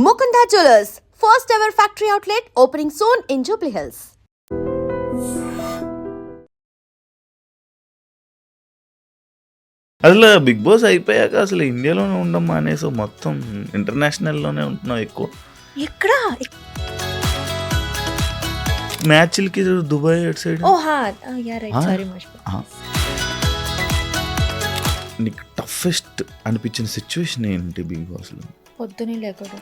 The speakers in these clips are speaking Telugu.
Mukunda Jewelers, first ever factory outlet opening soon in Jubilee Hills. అసలు బిగ్ బాస్ అయిపోయాక అసలు ఇండియాలోనే ఉండడం మానేసి మొత్తం ఇంటర్నేషనల్లోనే ఉంటున్నావు ఎక్కువ. ఎక్కడ మ్యాచ్లకి దుబాయ్ అటు సైడ్. ఓ హా యా రైట్ సారీ మర్చిపోయా. నీకు టఫెస్ట్ అనిపించిన సిచ్యువేషన్ ఏంటి బిగ్ బాస్లో? పొద్దునే లేకూడదు.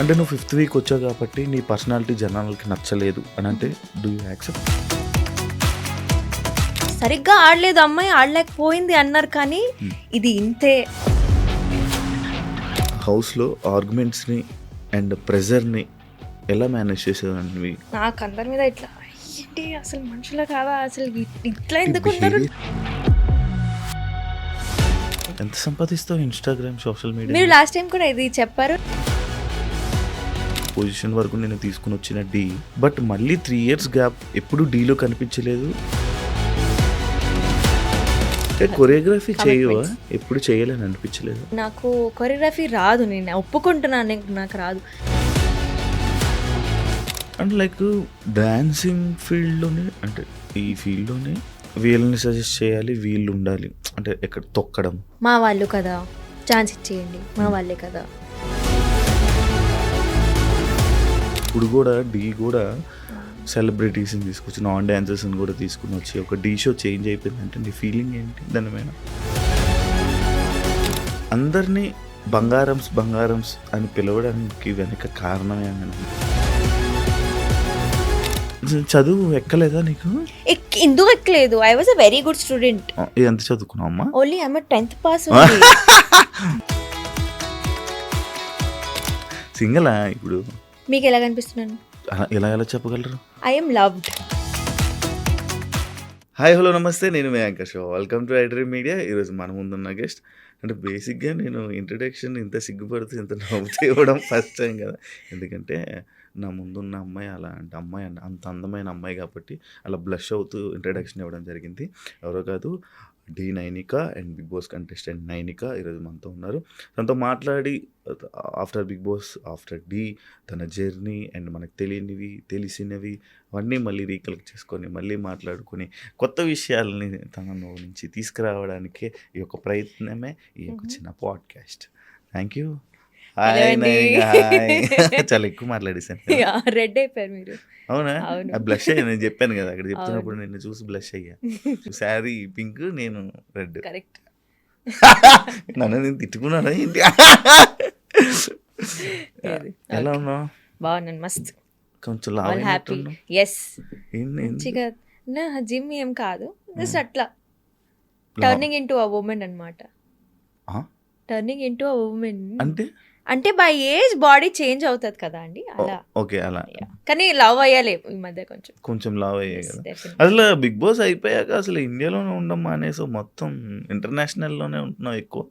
అంటే నువ్వు 5th వీక్ వచ్చావు కాబట్టి నీ పర్సనాలిటీ జనాలకి నచ్చలేదు అని అంటే డూ యూ యాక్సెప్ట్? సరిగ్గా ఆడలేదు అమ్మాయి, ఆడలేకపోయింది అన్నారు, కానీ ఇది ఇంతే. హౌస్లో ఆర్గ్యుమెంట్స్ని అండ్ ప్రెజర్ని ఎలా మేనేజ్ చేసేదాన్ని? నాకు అందరి మీద ఇట్లా ఏంటి అసలు మనుషుల కాదా, అసలు ఇట్లా ఎందుకు ఉంటారు? ఎంత సంపాదిస్తావు ఇన్స్టాగ్రామ్ సోషల్ మీడియా? మీరు లాస్ట్ టైం కూడా ఇది చెప్పారు. పొజిషన్ వరకు నేను తీసుకుని వచ్చిన డి, బట్ మళ్ళీ 3 years గ్యాప్ ఎప్పుడు డీలో కనిపించలేదు. కొరియోగ్రఫీ చేయవా? ఎప్పుడు చేయాలని అనిపించలేదు. నాకు కొరియోగ్రఫీ రాదు, నేను ఒప్పుకుంటున్నాను, నాకు రాదు. అండ్ లైక్ డాన్సింగ్ ఫీల్డ్లోనే, అంటే ఈ ఫీల్డ్లోనే వీళ్ళని సజెస్ట్ చేయాలి, వీళ్ళు ఉండాలి అంటే ఎక్కడ తొక్కడం. మా వాళ్ళు కదా, ఛాన్స్ ఇచ్చేయండి, మా వాళ్ళే కదా. ఇప్పుడు కూడా డి కూడా సెలబ్రిటీస్ని తీసుకొచ్చి నాన్ డాన్సర్స్ని కూడా తీసుకుని వచ్చి ఒక డీ షో చేంజ్ అయిపోయిందంటే నీ ఫీలింగ్ ఏంటి దాని మీద? అందరినీ బంగారమ్స్ అని పిలవడానికి వెనక కారణమే అని. చదువు ఎక్కలేదా నీకు? ఎందుకు ఎక్కలేదు? I was a very good student. ఎంత చదువుకున్నావు అమ్మా? Only I 10th pass. సింగలా ఇప్పుడు? మీకు ఎలా కనిపిస్తున్నాను? ఎలా చెప్పగలరు? I am loved. Hi hello నమస్తే, నేను మీ anchor show. Welcome to iDream media. ఈరోజు మన ముందున్న గెస్ట్, అంటే బేసిక్గా నేను ఇంట్రడక్షన్ ఇంత సిగ్గుపడుతూ ఇంత నవ్వుతూ ఇవ్వడం ఫస్ట్ టైం కదా. ఎందుకంటే నా ముందున్న అమ్మాయి అలా అంటే అంత అందమైన అమ్మాయి కాబట్టి అలా బ్లష్ అవుతూ ఇంట్రడక్షన్ ఇవ్వడం జరిగింది. ఎవరో కాదు, the Nainika and Bigg Boss contestant Nainika ఈరోజు మనతో ఉన్నారు. తనతో మాట్లాడి after big Boss, after the, తన జర్నీ అండ్ మనకు తెలియనివి తెలిసినవి అవన్నీ మళ్ళీ రీకలెక్ట్ చేసుకొని మళ్ళీ మాట్లాడుకొని కొత్త విషయాలని తన నుంచి తీసుకురావడానికే ఈ యొక్క ప్రయత్నమే ఈ యొక్క చిన్న podcast. Thank you. Hi Nainika. Hi. చాలా ఎక్కువ మాట్లాడేసాను. రెడ్ అయిపోయారు మీరు. అవునా? బ్లష్ అయ్యా, నేను చెప్పాను కదా అక్కడ చెప్తున్నప్పుడు, నిన్ను చూసి బ్లష్ అయ్యా. శారీ పింక్, నేను రెడ్. కరెక్ట్. నన్ను నేను తిట్టుకున్నాను ఏంటి? ఎలా ఉన్నావు? బాగున్నాను, మస్త్. కొంచెం హ్యాపీ. ఎస్, మంచిగా. నా జిమ్ ఏం కాదు, జస్ట్ అట్లా టర్నింగ్ ఇంటూ అ ఉమెన్ అన్నమాట. టర్నింగ్ ఇంటూ అ ఉమెన్ అంటే బై ఏజ్ బాడీ చేంజ్ అవుతుంది కదా అండి, అలా. ఓకే, అలా. కానీ లవ్ అయ్యాలి ఈ మధ్య, కొంచెం లవ్ అయ్యాయి కదా. అసలు బిగ్ బాస్ అయిపోయాక అసలు ఇండియాలోనే ఉండడం మానేసి మొత్తం ఇంటర్నేషనల్లోనే ఉంటున్నావు ఎక్కువ.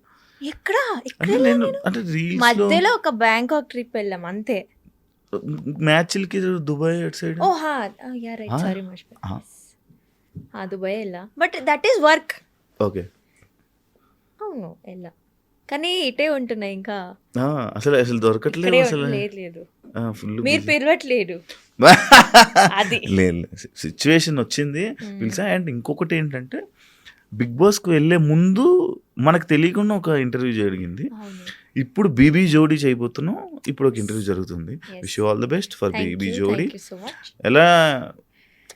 ఎక్కడ అంటే మధ్యలో ఒక బ్యాంకాక్ ట్రిప్ వెళ్ళాం అంతే. మ్యాచ్లకి దుబాయ్ అటు సైడ్. ఓ హా యా రైట్ సారీ మర్చిపోయా. దుబాయ్ వెళ్ళా, but that is work. Okay, అవును వెళ్ళా, కానీ ఇటే ఉంటున్నాయి ఇంకా. అసలు దొరకట్లేదు. అసలు లేదు, మీరు పిలవట్లేదు. అది లేదు, సిచ్యువేషన్ వచ్చింది పిలిచా. అండ్ ఇంకొకటి ఏంటంటే బిగ్ బాస్కి వెళ్ళే ముందు మనకు తెలియకుండా ఒక ఇంటర్వ్యూ జరిగింది. ఇప్పుడు బీబీ జోడీ చేయబోతున్నాం. ఇప్పుడు ఒక ఇంటర్వ్యూ జరుగుతుంది. Wish you all the best for BB Jodi.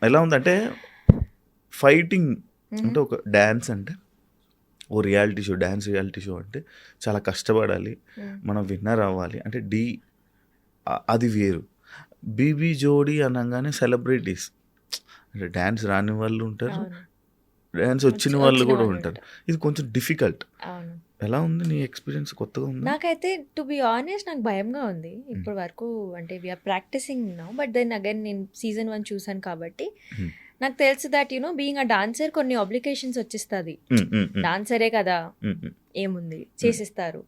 ఎలా ఉందంటే ఫైటింగ్ అంటే ఒక డ్యాన్స్ అంటే ఓ reality show, dance reality show అంటే చాలా కష్టపడాలి, మనం విన్నర్ అవ్వాలి. అంటే డి అది వేరు. బీబీ జోడీ అనగానే సెలబ్రిటీస్, అంటే డ్యాన్స్ రాని వాళ్ళు ఉంటారు, డ్యాన్స్ వచ్చిన వాళ్ళు కూడా ఉంటారు. ఇది కొంచెం డిఫికల్ట్. ఎలా ఉంది నీ ఎక్స్పీరియన్స్? కొత్తగా ఉంది నాకైతే. టు బి ఆనెస్ట్, నాకు భయంగా ఉంది ఇప్పటి వరకు. అంటే we're practising now, but then again నేను సీజన్ 1 చూసాను కాబట్టి నాకు తెలుసు that you know being a dancer కొన్ని ఆబ్లికేషన్స్ వచ్చేస్తుంది. డాన్సరే కదా, ఏముంది చేసిస్తారు.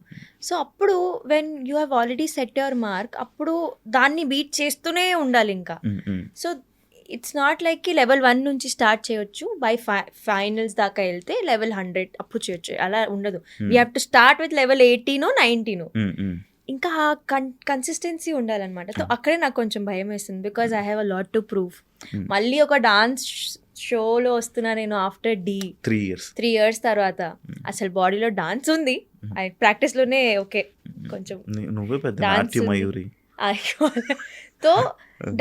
సో అప్పుడు when you have already set your mark, అప్పుడు దాన్ని బీట్ చేస్తూనే ఉండాలి ఇంకా. So it's not like level 1 నుంచి స్టార్ట్ చేయొచ్చు, బై ఫైనల్స్ దాకా వెళ్తే లెవెల్ 100 అప్పుడు చేయొచ్చు, అలా ఉండదు. We have to start with level 18 19. ఇంకా కన్సిస్టెన్సీ ఉండాలన్నమాట. సో అక్కడే నాకు కొంచెం భయం వేస్తుంది, because I have a lot to prove. మళ్ళీ ఒక డాన్స్ షోలో వస్తున్నా నేను ఆఫ్టర్ 3 years తర్వాత. అసలు బాడీలో డాన్స్ ఉంది, ప్రాక్టీస్లోనే ఓకే కొంచెం తో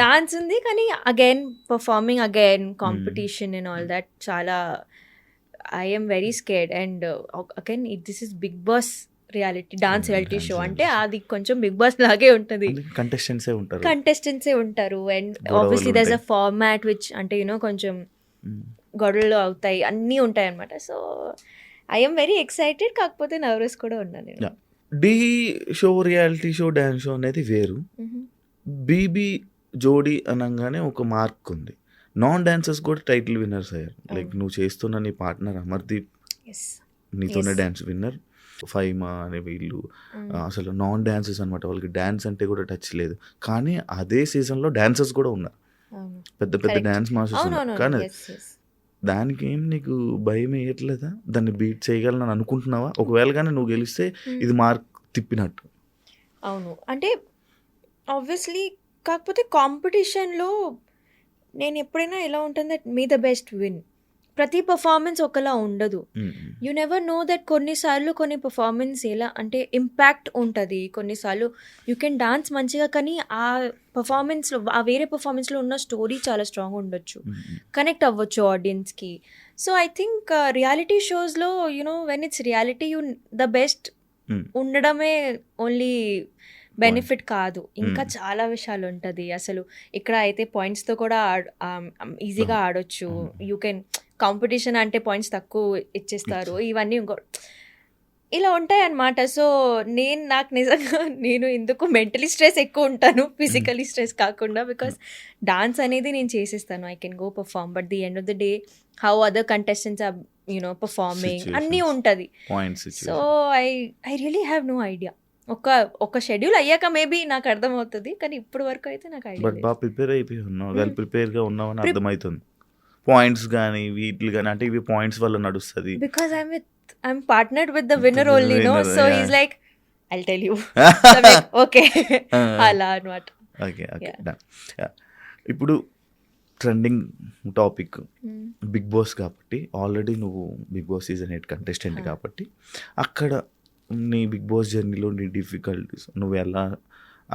డాన్స్ ఉంది, కానీ again performing again competition and all that చాలా I'm very scared. And again this is Big Boss dance reality show అంటే అది కొంచెం బిగ్ బాస్ లాగే ఉంటుంది, కంటెస్టెంట్సే ఉంటారు. And obviously there is a format which అంటే కొంచెం గొడవలు అవుతాయి, అన్నీ ఉంటాయి అనమాట. సో ఐఎమ్ వెరీ ఎక్సైటెడ్, కాకపోతే నర్వస్ కూడా ఉన్నాను నేను. The show, reality show, dance show అనేది వేరు. బీబీ జోడీ అనగానే ఒక మార్క్ ఉంది. నాన్ డాన్సర్స్ కూడా టైటిల్ విన్నర్స్ అయ్యారు. లైక్ నువ్వు చేస్తున్న నీ పార్ట్నర్ అమర్దీప్ నీతోనే డాన్స్ విన్నర్, ఫైమా అనే వీళ్ళు అసలు నాన్ డాన్సర్స్ అనమాట. వాళ్ళకి డాన్స్ అంటే కూడా టచ్ లేదు, కానీ అదే సీజన్లో డాన్సర్స్ కూడా ఉన్నారు, పెద్ద పెద్ద డాన్స్ మాస్టర్స్ ఉన్నారు. కానీ దానికి ఏం నీకు భయం వేయట్లేదా? దాన్ని బీట్ చేయగలను అనుకుంటున్నావా? ఒకవేళ కానీ నువ్వు గెలిస్తే ఇది మార్క్ తిప్పినట్టు. అవును, అంటే ఆబ్వియస్లీ, కాకపోతే కాంపిటీషన్లో నేను ఎప్పుడైనా ఎలా ఉంటుంది, మీ ద బెస్ట్ విన్. ప్రతి పర్ఫార్మెన్స్ ఒకలా ఉండదు. యూ నెవర్ నో దట్ కొన్నిసార్లు కొన్ని పర్ఫార్మెన్స్ ఎలా అంటే ఇంపాక్ట్ ఉంటుంది, కొన్నిసార్లు యూ కెన్ డాన్స్ మంచిగా, కానీ ఆ పర్ఫార్మెన్స్లో ఆ వేరే పర్ఫార్మెన్స్లో ఉన్న స్టోరీ చాలా స్ట్రాంగ్ ఉండొచ్చు, కనెక్ట్ అవ్వచ్చు ఆడియన్స్కి. సో ఐ థింక్ రియాలిటీ షోస్లో when it's reality the best ఉండడమే ఓన్లీ బెనిఫిట్ కాదు, ఇంకా చాలా విషయాలు ఉంటుంది. అసలు ఇక్కడ అయితే పాయింట్స్తో కూడా ఈజీగా ఆడొచ్చు. యూ కెన్ కాంపిటీషన్ అంటే పాయింట్స్ తక్కువ ఇచ్చేస్తారు, ఇవన్నీ ఇలా ఉంటాయి అన్నమాట. సో నాకు నిజంగా ఎందుకు మెంటలీ స్ట్రెస్ ఎక్కువ ఉంటాను, ఫిజికలీ స్ట్రెస్ కాకుండా, బికాస్ డాన్స్ అనేది నేను చేసేస్తాను, I can go perform, but the end of the day how other contestants are performing అన్నీ ఉంటుంది. So I really have no idea. ఒక షెడ్యూల్ అయ్యాక మేబీ నాకు అర్థమవుతుంది, కానీ ఇప్పుడు వరకు అయితే నాకు ఐడియా లేదు. బాగా ప్రిపేర్ అయిపోయి ఉన్నావు, వెల్ ప్రిపేర్గా ఉన్నావు అని అర్థమవుతుంది. పాయింట్స్ కానీ వీటిలు కానీ అంటే ఇవి పాయింట్స్ వల్ల నడుస్తుంది, because I'm partnered with the winner only, no, so he's like I'll tell you, okay అలా అన్నమాట. Okay okay done. ఇప్పుడు ట్రెండింగ్ టాపిక్ బిగ్ బాస్ కాబట్టి, ఆల్రెడీ నువ్వు బిగ్ బాస్ సీజన్ 8 కంటెస్టెంట్ కాబట్టి, అక్కడ నీ బిగ్ బాస్ జర్నీలో నీ డిఫికల్టీస్, నువ్వు ఎలా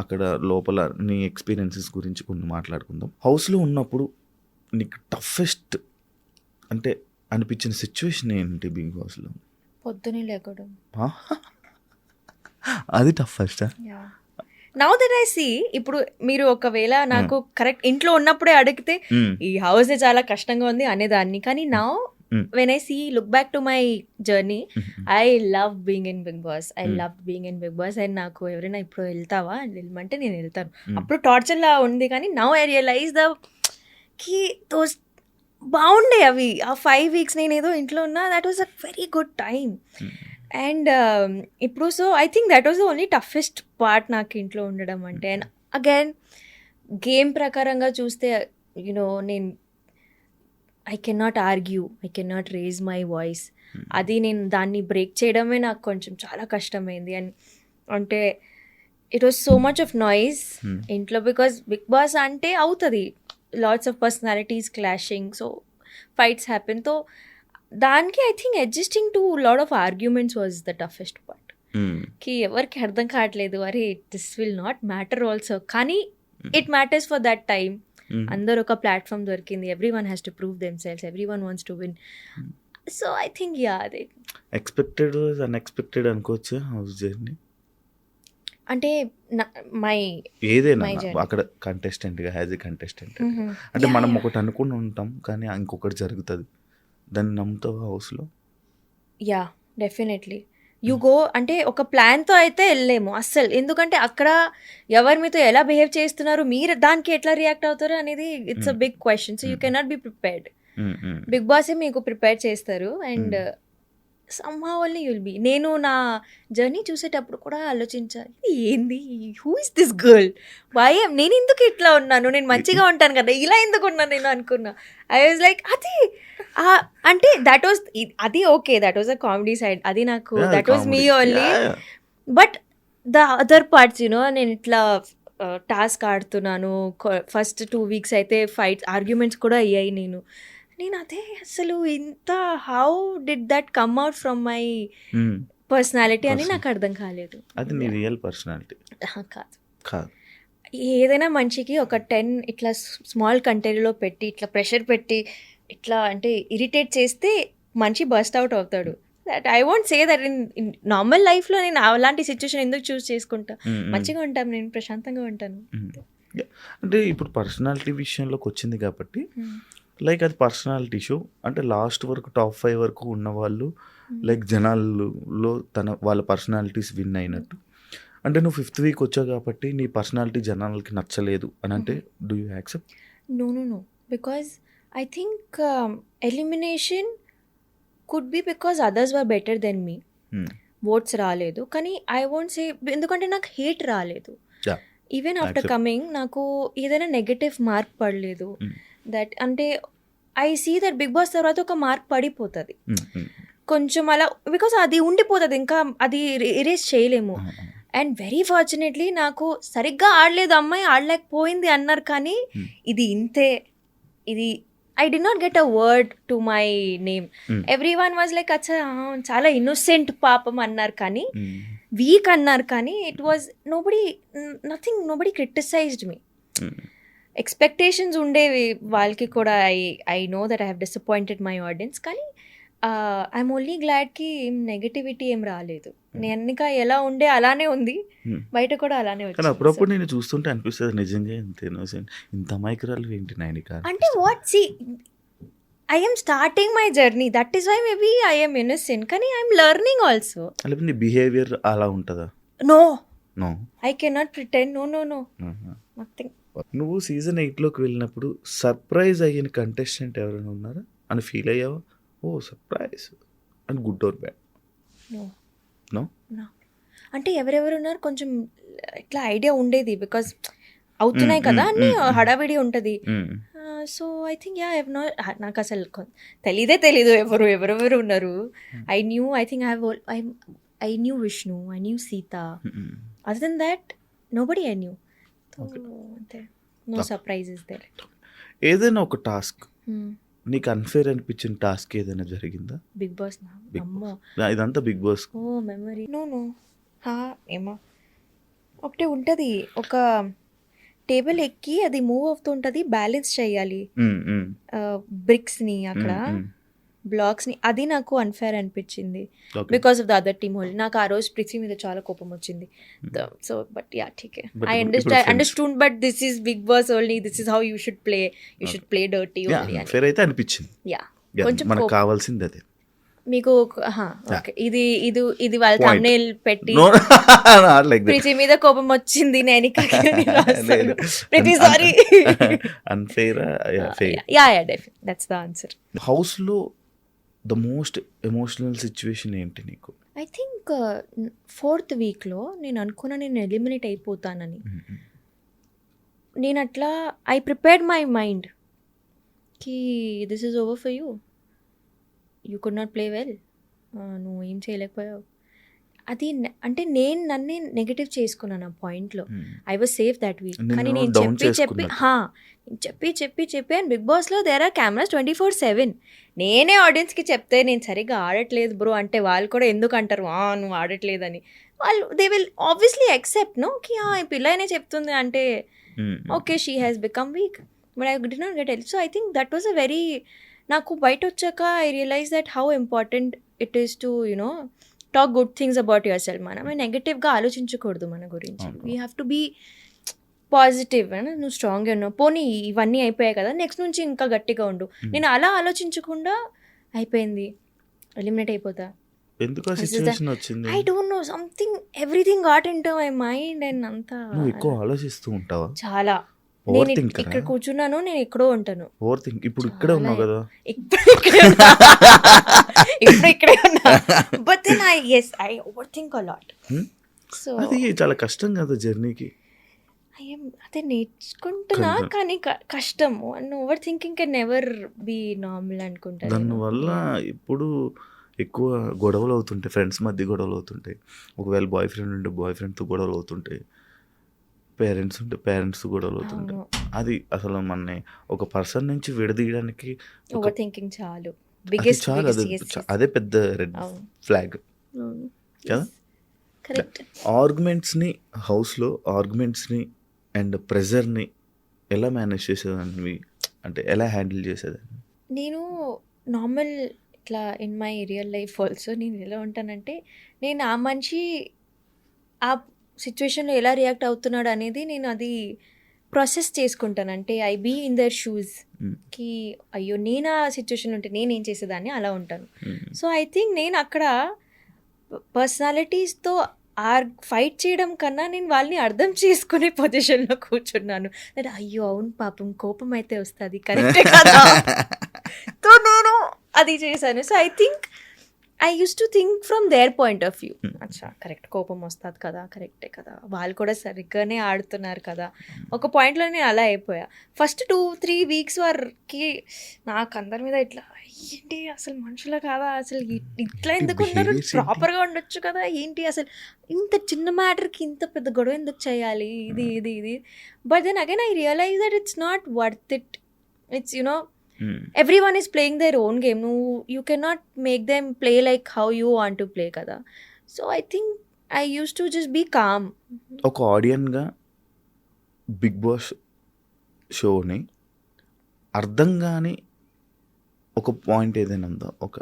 అక్కడ లోపల నీ ఎక్స్పీరియన్సెస్ గురించి కొన్ని మాట్లాడుకుందాం. హౌస్లో ఉన్నప్పుడు నీకు టఫెస్ట్ అంటే అనిపించిన సిచ్యువేషన్ ఏంటి బిగ్ బాస్లో? పొద్దునే లేకడం, అది toughest. Now that I see, ఇప్పుడు మీరు ఒకవేళ నాకు కరెక్ట్ ఇంట్లో ఉన్నప్పుడే అడిగితే ఈ హౌస్ చాలా కష్టంగా ఉంది అనేదాన్ని, కానీ now when I look back to my journey, I love being in Big Boss. I loved being in Big Boss. And నాకు ఎవరైనా ఇప్పుడు వెళ్తావా వెళ్ళమంటే నేను వెళ్తాను. అప్పుడు టార్చర్ లా ఉంది, కానీ నౌ ఐ రియలైజ్ కి దోస్ బాగుండే అవి. ఆ 5 weeks నేను ఏదో ఇంట్లో ఉన్నా, that was a very good time. And ఇప్పుడు so I think that was the only toughest part నాకు ఇంట్లో ఉండడం అంటే. అండ్ అగైన్ గేమ్ ప్రకారంగా చూస్తే నేను I can not argue, I can not raise my voice. అది నేను దాన్ని బ్రేక్ చేయడమే నాకు కొంచెం చాలా కష్టమైంది. అండ్ అంటే it was so much of noise ఇంట్లో, బికాజ్ బిగ్ బాస్ అంటే అవుతుంది, lots of personalities clashing, so fights happen. So దానికి I think adjusting to lot of arguments was the toughest part. కి ఎవరికి అర్థం కావట్లేదు, అరే this will not matter also, కానీ it matters for that time. అందరు ఒక ప్లాట్ఫామ్ దొరికింది, every one has to prove themselves, every one wants to win. So I think అదే ఎక్స్పెక్టెడ్ అన్ఎక్స్పెక్టెడ్ అనుకోవచ్చు హౌస్ జర్నీ అంటే. మై ఏదైనా అక్కడ కంటెస్టెంట్గా యాజ్ ఎ కంటెస్టెంట్ అంటే మనం ఒకటి అనుకుని ఉంటాం, కానీ ఇంకొకటి జరుగుతుంది, దాన్ని నమ్ముతావు హౌస్లో? Yeah definitely. యూ గో అంటే ఒక ప్లాన్తో అయితే వెళ్ళలేము అస్సలు, ఎందుకంటే అక్కడ ఎవరు మీతో ఎలా బిహేవ్ చేస్తున్నారు, మీరు దానికి ఎట్లా రియాక్ట్ అవుతారు అనేది it's a big question. So you cannot be prepared. Big బాసే మీకు ప్రిపేర్ చేస్తారు. And somehow only you'll be. నేను నా జర్నీ చూసేటప్పుడు కూడా ఆలోచించాలి, ఏంది, హూ ఇస్ దిస్ గర్ల్, నేను ఎందుకు ఇట్లా ఉన్నాను, నేను మంచిగా ఉంటాను కదా, ఇలా ఎందుకు ఉన్నాను నేను అనుకున్నా. ఐ వాజ్ లైక్ అది అంటే దట్ వాజ్ అది okay, that was a comedy side, అది నాకు that was me only. But the other parts నేను ఇట్లా టాస్క్ ఆడుతున్నాను, ఫస్ట్ 2 weeks అయితే ఆర్గ్యుమెంట్స్ కూడా అయ్యాయి. నేను అదే అసలు ఇంత how did that come out from my personality అని నాకు అర్థం కాలేదు. అది నీ రియల్ పర్సనాలిటీ కాదు. కాదు. ఏదైనా మనిషికి ఒక 10 ఇట్లా స్మాల్ కంటైనర్లో పెట్టి ఇట్లా ప్రెషర్ పెట్టి ఇట్లా అంటే ఇరిటేట్ చేస్తే మనిషి బస్ట్ అవుట్ అవుతాడు. That I want say that in normal లైఫ్లో నేను అలాంటి సిచ్యువేషన్ ఎందుకు చూస్ చేసుకుంటా, మంచిగా ఉంటాను, నేను ప్రశాంతంగా ఉంటాను. అంటే ఇప్పుడు పర్సనాలిటీ విషయంలోకి వచ్చింది కాబట్టి లైక్ అది పర్సనాలిటీ షో అంటే లాస్ట్ వరకు టాప్ 5 వరకు ఉన్న వాళ్ళు లైక్ జనాల్లో వాళ్ళ పర్సనాలిటీస్ విన్ అయినట్టు. అంటే నువ్వు 5th week వచ్చావు కాబట్టి నీ పర్సనాలిటీ జనాలకి నచ్చలేదు అని అంటే do you accept? No because I think elimination could be because others were better than me. Votes రాలేదు కానీ ఐ వోంట్ సే, ఎందుకంటే నాకు హేట్ రాలేదు. ఈవెన్ ఆఫ్టర్ కమింగ్ నాకు ఏదైనా నెగటివ్ మార్క్ పడలేదు. దట్ అంటే I see that Bigg Boss తర్వాత ఒక మార్క్ పడిపోతుంది కొంచెం అలా, బికాస్ అది ఉండిపోతుంది, ఇంకా అది ఎరేజ్ చేయలేము. అండ్ వెరీ ఫార్చునేట్లీ నాకు సరిగ్గా ఆడలేదు అమ్మాయి, ఆడలేకపోయింది అన్నారు కానీ ఇది ఇంతే, ఇది I did not get a word to my name. Every one was like అచ్చా చాలా ఇన్నోసెంట్ పాపం అన్నారు కానీ, వీక్ అన్నారు కానీ, it was nobody criticised me. Expectations ఉండేవి వాళ్ళకి కూడా. I know that I have disappointed my audience, కానీ ఐఎమ్ ఓన్లీ గ్లాడ్కి నెగటివిటీ ఏం రాలేదు. నేను ఇంకా ఎలా ఉండే అలానే ఉంది, బయట కూడా అలానే వచ్చింది. అప్పుడప్పుడు నేను చూస్తుంటే అనిపిస్తుంది నిజంగా ఇంత మైక్రాలు ఏంటి నైనిక అంటే what see I'm starting my journey, that is why maybe I'm innocent, కానీ ఐఎమ్ లెర్నింగ్ ఆల్సో. నీ బిహేవియర్ అలా ఉంటుందా? No no I cannot pretend. No nothing. నువ్వు సీజన్ 8లోకి వెళ్ళినప్పుడు సర్ప్రైజ్ అయిన కంటెస్టెంట్ ఎవరైనా ఉన్నారా అని ఫీల్ అయ్యావా? Oh surprise and good or bad? No. అంటే ఎవరెవరు ఉన్నారు కొంచెం ఇట్లా ఐడియా ఉండేది, బికాస్ అవుతున్నాయి కదా అన్ని హడావిడి ఉంటుంది. సో ఐ థింక్ నాకు అసలు తెలీదు ఎవరెవరు ఉన్నారు. I think I knew Vishnu, I knew Sita, other than that nobody I knew. No surprises there. ఏదైనా ఒక టాస్క్ నీకు అన్ఫేర్ అనిపించిన టాస్క్ ఏదైనా జరిగిందా? బిగ్ బాస్ ఇదంతా Bigg Boss. Oh memory. No ఏమో ఒకటే ఉంటుంది, ఒక టేబుల్ ఎక్కి అది మూవ్ అవుతుంటుంది, బ్యాలెన్స్ చేయాలి బ్రిక్స్ని అక్కడ బ్లాక్స్ని, అది నాకు అన్ఫేర్ అనిపించింది because of the other team whole. నాకు ఆ రోజు పృథ్వీ మీద చాలా కోపం వచ్చింది. సో బట్ యా ఠీకే, I understood, but this is Big Boss only, this is how you should play dirty only అని. ఫేర్ అయితే అనిపించింది. యా కొంచెం మనకు కావాల్సింది అదే. మీకు ఓకే, ఇది వాళ్ళ థంబ్నెయిల్ పెట్టి ప్రీతి మీద కోపం వచ్చింది నేను Preethi sorry unfair. That's the answer. House లో ద మోస్ట్ ఎమోషనల్ సిచ్యువేషన్ ఏంటి నీకు? ఐ థింక్ 4th weekలో నేను అనుకున్నా నేను ఎలిమినేట్ అయిపోతానని. నేను అట్లా ఐ ప్రిపేర్డ్ మై మైండ్ కి this is over for you could not play well, నువ్వు ఏం చేయలేకపోయావు. అది అంటే నేను నన్నే నెగటివ్ చేసుకున్నాను ఆ పాయింట్లో. I was safe that week. కానీ నేను చెప్పి అండ్ బిగ్ బాస్లో దేర్ ఆర్ కెమెరాస్ 24/7. నేనే ఆడియన్స్కి చెప్తే నేను సరిగ్గా ఆడట్లేదు బ్రో అంటే వాళ్ళు కూడా ఎందుకు అంటారు నువ్వు ఆడట్లేదని. వాళ్ళు దే విల్ ఆబ్వియస్లీ యాక్సెప్ట్ కి ఈ పిల్లనే చెప్తుంది అంటే okay she has become weak, but I did not get help. So I think that was a very, నాకు బయట వచ్చాక I realise that how important it is to talk good things about yourself. మనం నెగటివ్గా ఆలోచించకూడదు మన గురించి. We have to be positive. నువ్వు స్ట్రాంగ్గా ఉన్నావు, పోనీ ఇవన్నీ అయిపోయాయి కదా నెక్స్ట్ నుంచి ఇంకా గట్టిగా ఉండు. నేను అలా ఆలోచించకుండా అయిపోయింది ఎలిమినేట్ అయిపోతా. I don't know, something everything got into my mind and అంతా. ఎక్కువ ఆలోచిస్తూ ఉంటావా? చాలా ఓవర్ నేను థింకర్ ఇక్కడ కూర్చున్నాను, నేను ఎక్కడో ఉంటాను. ఓవర్ థింక్ ఇప్పుడు ఇక్కడే ఉన్నావు కదా. ఇప్పుడు ఇక్కడే ఉన్నా. ఇప్పుడు ఇక్కడే ఉన్నా. But then I overthink a lot. So అది చాలా కష్టం కదా జర్నీకి. అదే నేర్చుకుంటున్నా, కానీ కష్టము. And overthinking can never be normal అనుకుంటాను. దానివల్ల ఇప్పుడు ఎక్కువ గొడవలు అవుతుంటాయి, ఫ్రెండ్స్ మధ్య గొడవలు అవుతుంటాయి, ఒకవేళ బాయ్ ఫ్రెండ్ ఉంటే బాయ్ ఫ్రెండ్తో గొడవలు అవుతుంటాయి, పేరెంట్స్ ఉంటే పేరెంట్స్ గొడవలు అవుతుంటాయి. అది అసలు మన ఒక పర్సన్ నుంచి విడదీయడానికి ఓవర్ థింకింగ్ చాలు అది బిగ్గెస్ట్ చాలా అదే పెద్ద రెడ్ ఫ్లాగ్ కదా. కరెక్ట్. ఆర్గ్యుమెంట్స్ని హౌస్లో ఆర్గ్యుమెంట్స్ని అండ్ ప్రెజర్ని ఎలా మేనేజ్ చేసేదాన్ని, అంటే ఎలా హ్యాండిల్ చేసేదాన్ని? నేను నార్మల్ ఇట్లా in my real life also నేను ఎలా ఉంటానంటే, నేను ఆ మనిషి ఆ సిచ్యువేషన్లో ఎలా రియాక్ట్ అవుతున్నాడు అనేది నేను అది ప్రాసెస్ చేసుకుంటాను. అంటే ఐ బీ ఇన్ దర్ షూస్కి, అయ్యో నేను ఆ సిచ్యువేషన్ ఉంటే నేను ఏం చేసేదాన్ని అలా ఉంటాను. సో ఐ థింక్ నేను అక్కడ పర్సనాలిటీస్తో ఫైట్ చేయడం కన్నా నేను వాళ్ళని అర్థం చేసుకునే పొజిషన్లో కూర్చున్నాను. అంటే అయ్యో అవును పాపం కోపం అయితే వస్తుంది, కరెక్టే కదా. సో నేను అది చేశాను. So I think I use to think from their point of view. అచ్చా కరెక్ట్, కోపం వస్తుంది కదా, కరెక్టే కదా, వాళ్ళు కూడా సరిగ్గానే ఆడుతున్నారు కదా. ఒక పాయింట్లో నేను అలా అయిపోయా. ఫస్ట్ 2-3 వీక్స్ వరకు నాకు అందరి మీద ఇట్లా ఏంటి అసలు మనుషుల కాదా, అసలు ఇట్లా ఎందుకు ఉన్నారు, ప్రాపర్గా ఉండొచ్చు కదా, ఏంటి అసలు ఇంత చిన్న మ్యాటర్కి ఇంత పెద్ద గొడవ ఎందుకు చేయాలి, ఇది. But then again I realise that it's not worth it. It's you know everyone is playing their own game. You cannot make them play like how you want to play kada. So I think I used to just be calm. ఒక ఆడియన్గా బిగ్ బాస్ షోని అర్థం కాని ఒక పాయింట్ ఏదైనా ఉందా, ఒక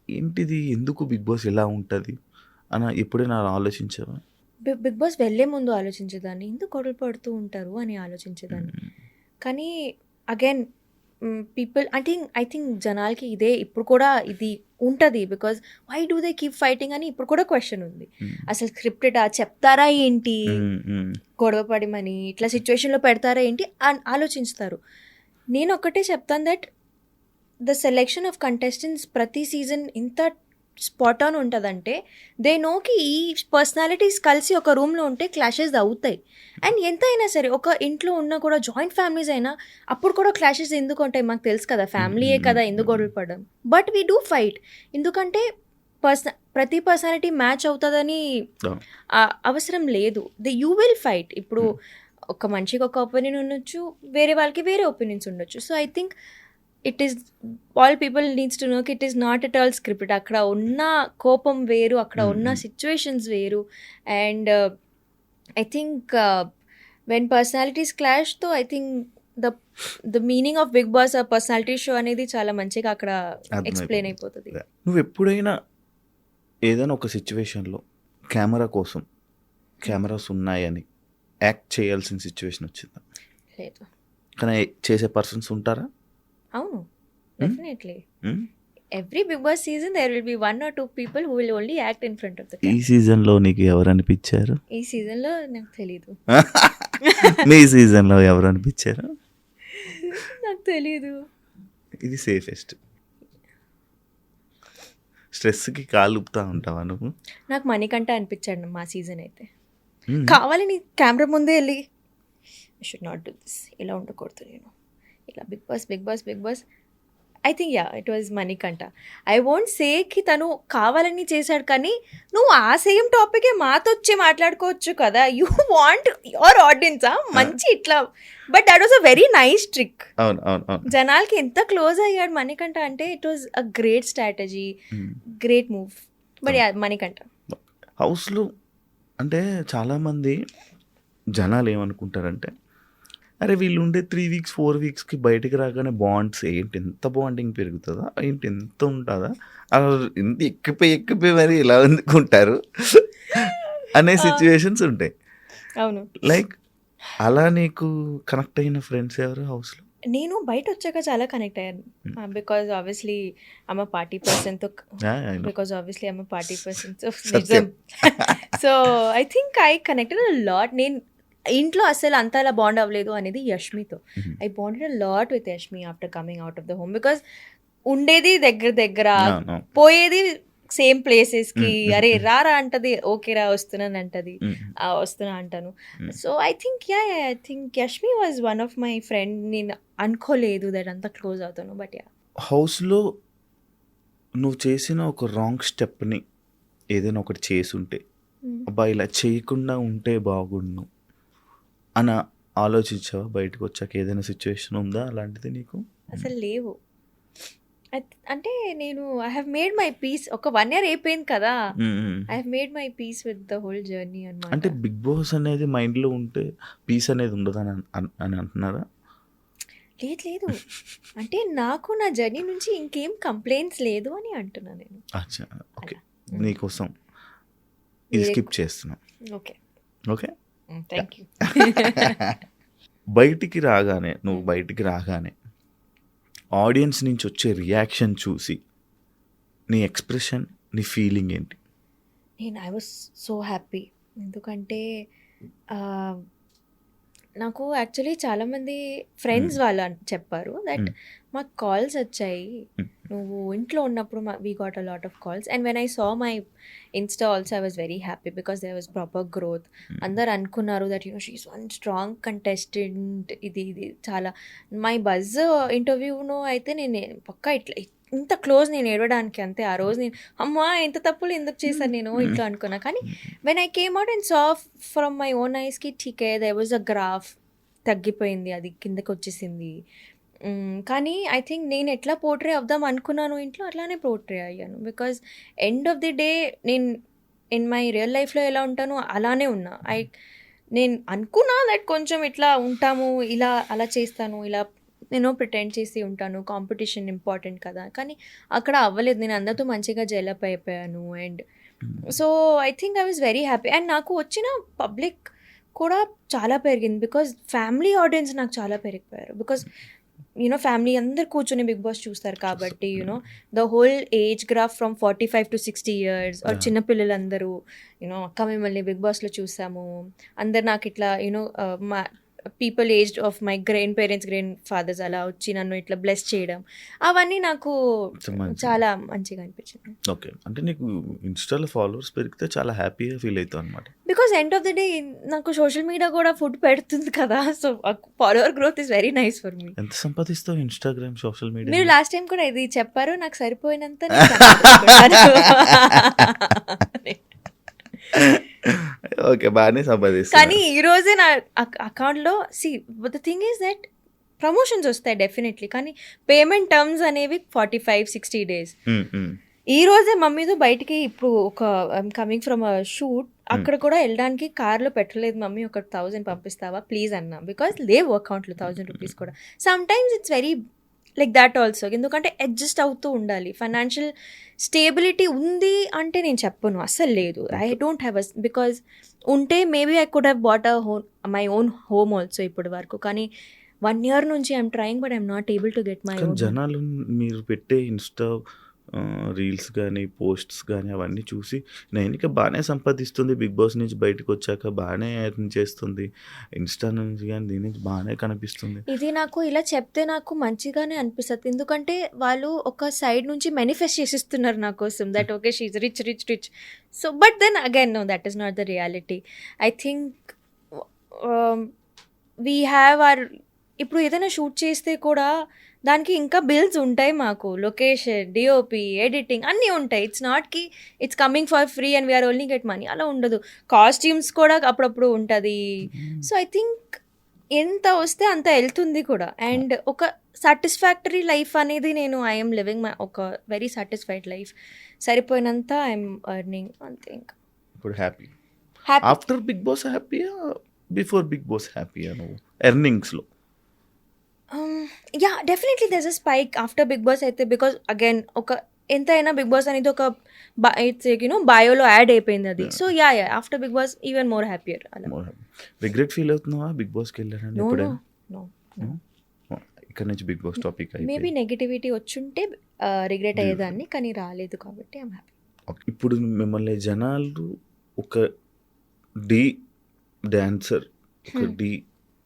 ఏంటిది ఎందుకు బిగ్ బాస్ ఎలా ఉంటుంది అని ఎప్పుడైనా ఆలోచించావా? బిగ్ బాస్ వెళ్ళే ముందు ఆలోచించేదాన్ని, ఎందుకు గొడవ పడుతూ ఉంటారు అని ఆలోచించేదాన్ని. కానీ అగైన్ పీపుల్ ఐ థింక్ జనాలకి ఇదే ఇప్పుడు కూడా ఇది ఉంటుంది. Because why do they keep fighting అని ఇప్పుడు కూడా క్వశ్చన్ ఉంది. అసలు స్క్రిప్టెడ్ చెప్తారా ఏంటి, గొడవ పడిమని ఇట్లా సిచ్యువేషన్లో పెడతారా ఏంటి అని ఆలోచిస్తారు. నేను ఒక్కటే చెప్తాను that the selection of contestants ప్రతి సీజన్ ఇంత స్పాట్ ఆన్ ఉంటుందంటే దే నోకి ఈ పర్సనాలిటీస్ కలిసి ఒక రూమ్లో ఉంటే క్లాషెస్ అవుతాయి. అండ్ ఎంత అయినా సరే ఒక ఇంట్లో ఉన్న కూడా జాయింట్ ఫ్యామిలీస్ అయినా అప్పుడు కూడా క్లాషెస్ ఎందుకు ఉంటాయి మాకు తెలుసు కదా, ఫ్యామిలీయే కదా, ఎందుకు గొడవలు పడడం. బట్ వీ డూ ఫైట్, ఎందుకంటే ప్రతి పర్సనాలిటీ మ్యాచ్ అవుతుందని అవసరం లేదు. You will fight. ఇప్పుడు ఒక మనిషికి ఒక ఒపీనియన్ ఉండొచ్చు, వేరే వాళ్ళకి వేరే ఒపీనియన్స్ ఉండొచ్చు. So I think it is all people needs to know it is not at all scripted. అక్కడ ఉన్న కోపం వేరు, అక్కడ ఉన్న సిచ్యువేషన్స్ వేరు. And I think when personalities clash తో I think the meaning of Big Boss ఆ పర్సనాలిటీ షో అనేది చాలా మంచిగా అక్కడ ఎక్స్ప్లెయిన్ అయిపోతుంది. నువ్వు ఎప్పుడైనా ఏదైనా ఒక సిచ్యువేషన్లో కెమెరాస్ ఉన్నాయని యాక్ట్ చేయాల్సిన సిచ్యువేషన్ వచ్చిందా? లేదు. కానీ చేసే పర్సన్స్ ఉంటారా? అవును, definitely. Every Bigg Boss season there will be 1 or 2 people who will only act in front of the camera. ఈ సీజన్లో నీకు ఎవరు అనిపించారు? ఈ సీజన్లో నాకు తెలీదు. మీ సీజన్లో ఎవరు అనిపించారు? నాకు తెలీదు. ఇది సేఫెస్ట్. స్ట్రెస్కి కాలు ఊపుతా ఉంటావా నువ్వు? నాకు మణికంఠ అనిపించాడు మా సీజన్ అయితే. కావాలని కెమెరా ముందే వెళ్ళి I should not do this, ఇలా ఉండకూడదు నేను, ఇలా Bigg Boss I think it was Manikanta. I won't say కి తను కావాలని చేశాడు, కానీ నువ్వు ఆ సేమ్ టాపికే మాతో వచ్చి మాట్లాడుకోవచ్చు కదా. యూ వాంట్ యువర్ ఆడియన్స్ మంచి ఇట్లా. But that was a very nice trick. జనాలకి ఎంత క్లోజ్ అయ్యాడు మణికంఠ అంటే it was a great strategy, great move. But Manikanta హౌస్లో అంటే చాలామంది జనాలు ఏమనుకుంటారంటే, అరే వీళ్ళు ఉండే 3 weeks 4 weeksకి బయటికి రాగానే బాండ్స్ ఏంటి ఎంత బాండింగ్ పెరుగుతుందా, ఏంటి ఎంత ఉంటుందా, ఎంత ఎక్కిపోయి మరి ఇలా అందుకుంటారు అనే సిచ్యువేషన్స్ ఉంటాయి. అవును. లైక్ అలా నీకు కనెక్ట్ అయిన ఫ్రెండ్స్ ఎవరు హౌస్లో? నేను బయట వచ్చాక చాలా కనెక్ట్ అయ్యాను. Because obviously I'm a party person. So I think I connected a lot. నేను ఇంట్లో అసలు అంత అలా బాండ్ అవ్వలేదు అనేది యష్మితో. I bonded lot with Yashmi after coming out of the home because ఉండేది దగ్గర అవును. పోయేది సేమ్ ప్లేసెస్కి. అరే రారా అంటది, ఓకే రా వస్తున్నాను అంటది, వస్తున్నా అంటాను. So I think Yashmi was one of my friend. నేను అనుకోలేదు దట్ అంత క్లోజ్ అవుతాను, బట్ యా. హౌస్లో నువ్వు చేసిన ఒక రాంగ్ స్టెప్ని ఏదైనా ఒకటి చేసుంటే, అబ్బా ఇలా చేయకుండా ఉంటే బాగుండు అని ఆలోచించావా? బయటకు వచ్చాక ఏదైనా సిచ్యువేషన్ ఉందా అలాంటిది నీకు? అసలు లేవు. అంటే నేను I have made my peace. ఒక 1 year అయిపోయింది కదా, I have made my peace with the whole journey అనమాట. అంటే బిగ్ బాస్ అనేది మైండ్లో ఉంటే పీస్ అనేది ఉండదు అని అంటున్నారా? లేదు అంటే నాకు నా జర్నీ నుంచి ఇంకేం కంప్లైంట్స్ లేదు అని అంటున్నా నేను. అచ్చా, ఓకే. నీకోసం ఇది స్కిప్ చేస్తున్నాం. Okay okay, thank you. నువ్వు బయటికి రాగానే ఆడియన్స్ నుంచి వచ్చే రియాక్షన్ చూసి నీ ఎక్స్ప్రెషన్, నీ ఫీలింగ్ ఏంటి? I was so happy. ఎందుకంటే నాకు యాక్చువల్లీ చాలామంది ఫ్రెండ్స్ వాళ్ళు చెప్పారు దట్ మాకు కాల్స్ వచ్చాయి నువ్వు ఇంట్లో ఉన్నప్పుడు. We got a lot of calls and when I saw my Insta also I was very happy because there was proper growth. అందరు అనుకున్నారు that she's one strong contestant. ఇది చాలా మై బజ్ ఇంటర్వ్యూను అయితే నేను పక్కా ఇట్లా ఇంత క్లోజ్ నేను ఏడవడానికి అంతే. ఆ రోజు నేను అమ్మా ఎంత తప్పులు ఎందుకు చేశాను నేను ఇట్లా అనుకున్నా. కానీ when I came out and saw from my own ఐస్కి ఠీకే దేర్ వాజ్ అ గ్రాఫ్ తగ్గిపోయింది, అది కిందకి వచ్చేసింది. కానీ ఐ థింక్ నేను ఎట్లా పోర్ట్రే అవుదాం అనుకున్నాను ఇంట్లో అట్లానే పోర్ట్రే అయ్యాను. Because end of the day నేను ఇన్ మై రియల్ లైఫ్లో ఎలా ఉంటానో అలానే ఉన్నా. నేను అనుకున్నా దట్ కొంచెం ఇట్లా ఉంటాము, ఇలా అలా చేస్తాను, ఇలా నేను ప్రిటెండ్ చేసి ఉంటాను, కాంపిటీషన్ ఇంపార్టెంట్ కదా. కానీ అక్కడ అవ్వలేదు. నేను అందరితో మంచిగా జెలప్ అయిపోయాను. And so I think I was very happy. And నాకు వచ్చిన పబ్లిక్ కూడా చాలా పెరిగింది బికాజ్ ఫ్యామిలీ ఆడియన్స్ నాకు చాలా పెరిగిపోయారు. బికాజ్ ఫ్యామిలీ అందరు కూర్చొని బిగ్ బాస్ చూస్తారు కాబట్టి the whole age graph from 45 to 60 years చిన్నపిల్లలందరూ అక్క మిమ్మల్ని బిగ్ బాస్లో చూసాము అందరు నాకు ఇట్లా మా people aged of my grandparents, grandfathers అలా వచ్చి నన్ను ఇట్లా బ్లెస్ చేయడం అవన్నీ నాకు చాలా మంచిగా అనిపించింది. ఓకే, అంటే నీకు ఇన్స్టాలో ఫాలోవర్స్ పెరిగితే చాలా హ్యాపీగా ఫీల్ అవుతావు అనమాట. Because end of the day నాకు సోషల్ మీడియా కూడా ఫుడ్ పెడుతుంది కదా. So follower growth is very nice for me. ఎంత సంపాదిస్తావు ఇన్స్టాగ్రామ్, సోషల్ మీడియా? మీరు లాస్ట్ టైం కూడా ఇది చెప్పారు, నాకు సరిపోయినంత. ఓకే, బాగానే సంపాదిస్తా. కానీ ఈ రోజే నా అకౌంట్లో the thing is that promotions వస్తాయి డెఫినెట్లీ, కానీ పేమెంట్ టర్మ్స్ అనేవి 45-60 days. ఈ రోజే మమ్మీతో బయటికి ఇప్పుడు ఒక కమింగ్ ఫ్రమ్ అ షూట్, అక్కడ కూడా వెళ్ళడానికి కార్లో పెట్టలేదు మమ్మీ, ఒక 1000 పంపిస్తావా ప్లీజ్ అన్నా. బికాస్ లేవు అకౌంట్లో 1000 rupees కూడా. Some times it's very like that also. ఎందుకంటే అడ్జస్ట్ అవుతూ ఉండాలి. ఫైనాన్షియల్ స్టేబిలిటీ ఉంది అంటే నేను చెప్పను, అస్సలు లేదు. ఐ డోంట్ హ్యావ్ బికాజ్ ఉంటే maybe I could have bought my own home also ఇప్పటి వరకు. కానీ 1 year నుంచి I'm trying but I'm not able to get my own. జనాలు మీరు పెట్టే ఇన్స్టా రీల్స్ కానీ పోస్ట్స్ కానీ అవన్నీ చూసి నైనిక బాగానే సంపాదిస్తుంది, బిగ్ బాస్ నుంచి బయటకు వచ్చాక బాగానే ఎర్న్ చేస్తుంది, ఇన్స్టా నుంచి కానీ దీని నుంచి బాగానే కనిపిస్తుంది. ఇది నాకు ఇలా చెప్తే నాకు మంచిగానే అనిపిస్తుంది. ఎందుకంటే వాళ్ళు ఒక సైడ్ నుంచి మేనిఫెస్ట్ చేసిస్తున్నారు నా కోసం that okay she is rich rich rich. So but then again no, that is not the reality. I think we have our ఇప్పుడు ఏదైనా షూట్ చేస్తే కూడా దానికి ఇంకా బిల్స్ ఉంటాయి మాకు, లొకేషన్, డిఓపి, ఎడిటింగ్ అన్నీ ఉంటాయి. ఇట్స్ నాట్ కి it's coming for free and we're only get money, అలా ఉండదు. కాస్ట్యూమ్స్ కూడా అప్పుడప్పుడు ఉంటుంది. సో ఐ థింక్ ఎంత వస్తే అంత వెళ్తుంది కూడా. అండ్ ఒక సాటిస్ఫాక్టరీ లైఫ్ అనేది నేను ఐఎమ్ లివింగ్ ఒక వెరీ సాటిస్ఫైడ్ లైఫ్. సరిపోయినంత ఐఎమ్ ఎర్నింగ్ అంతే. ఇంకా ఇప్పుడు హ్యాపీ. ఆఫ్టర్ బిగ్ బాస్ హ్యాపీయా, బిఫోర్ బిగ్ బాస్ హ్యాపీయా నువ్వు ఎర్నింగ్స్లో? Yeah definitely there's a spike after big Boss అయితే. బికాజ్ అగైన్ ఒక ఎంతైనా బిగ్ బాస్ అనేది ఒక ఇట్స్ బయోలో యాడ్ అయిపోయింది అది. So yeah after big Boss even more happier. Regret feel అవుతున్నావా బిగ్ బాస్కి వెళ్ళారని? నో ఇక్కడ నుంచి Big Boss topic maybe negativity వచ్చుంటే రిగ్రెట్ అయ్యేదాన్ని, కానీ రాలేదు కాబట్టి ఐఎమ్ హ్యాపీ. ఇప్పుడు మిమ్మల్ని జనాలు ఒక డాన్సర్ ఒక డి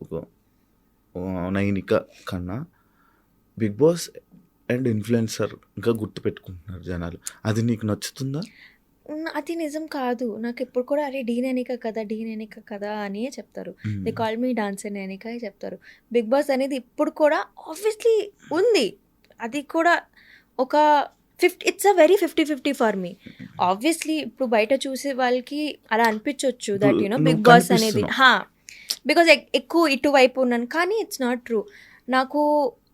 ఒక నైనిక కన్నా బిగ్ బాస్ అండ్ ఇన్ఫ్లుయెన్సర్ ఇంకా గుర్తుపెట్టుకుంటున్నారు జనాలు. అది నీకు నచ్చుతుందా? అది నిజం కాదు. నాకు ఎప్పుడు కూడా అరే డీ నైనిక కదా అనే చెప్తారు. They call me dancer Nainika అని చెప్తారు. బిగ్ బాస్ అనేది ఇప్పుడు కూడా ఆబ్వియస్లీ ఉంది. అది కూడా ఒక it's a very 50-50 for me. Obviously ఇప్పుడు బయట చూసే వాళ్ళకి అలా అనిపించవచ్చు దట్ నువ్వు బిగ్ బాస్ అనేది కనిపిస్తున్నావు. బికాజ్ ఎక్కువ ఇటువైపు ఉన్నాను. కానీ ఇట్స్ నాట్ ట్రూ. నాకు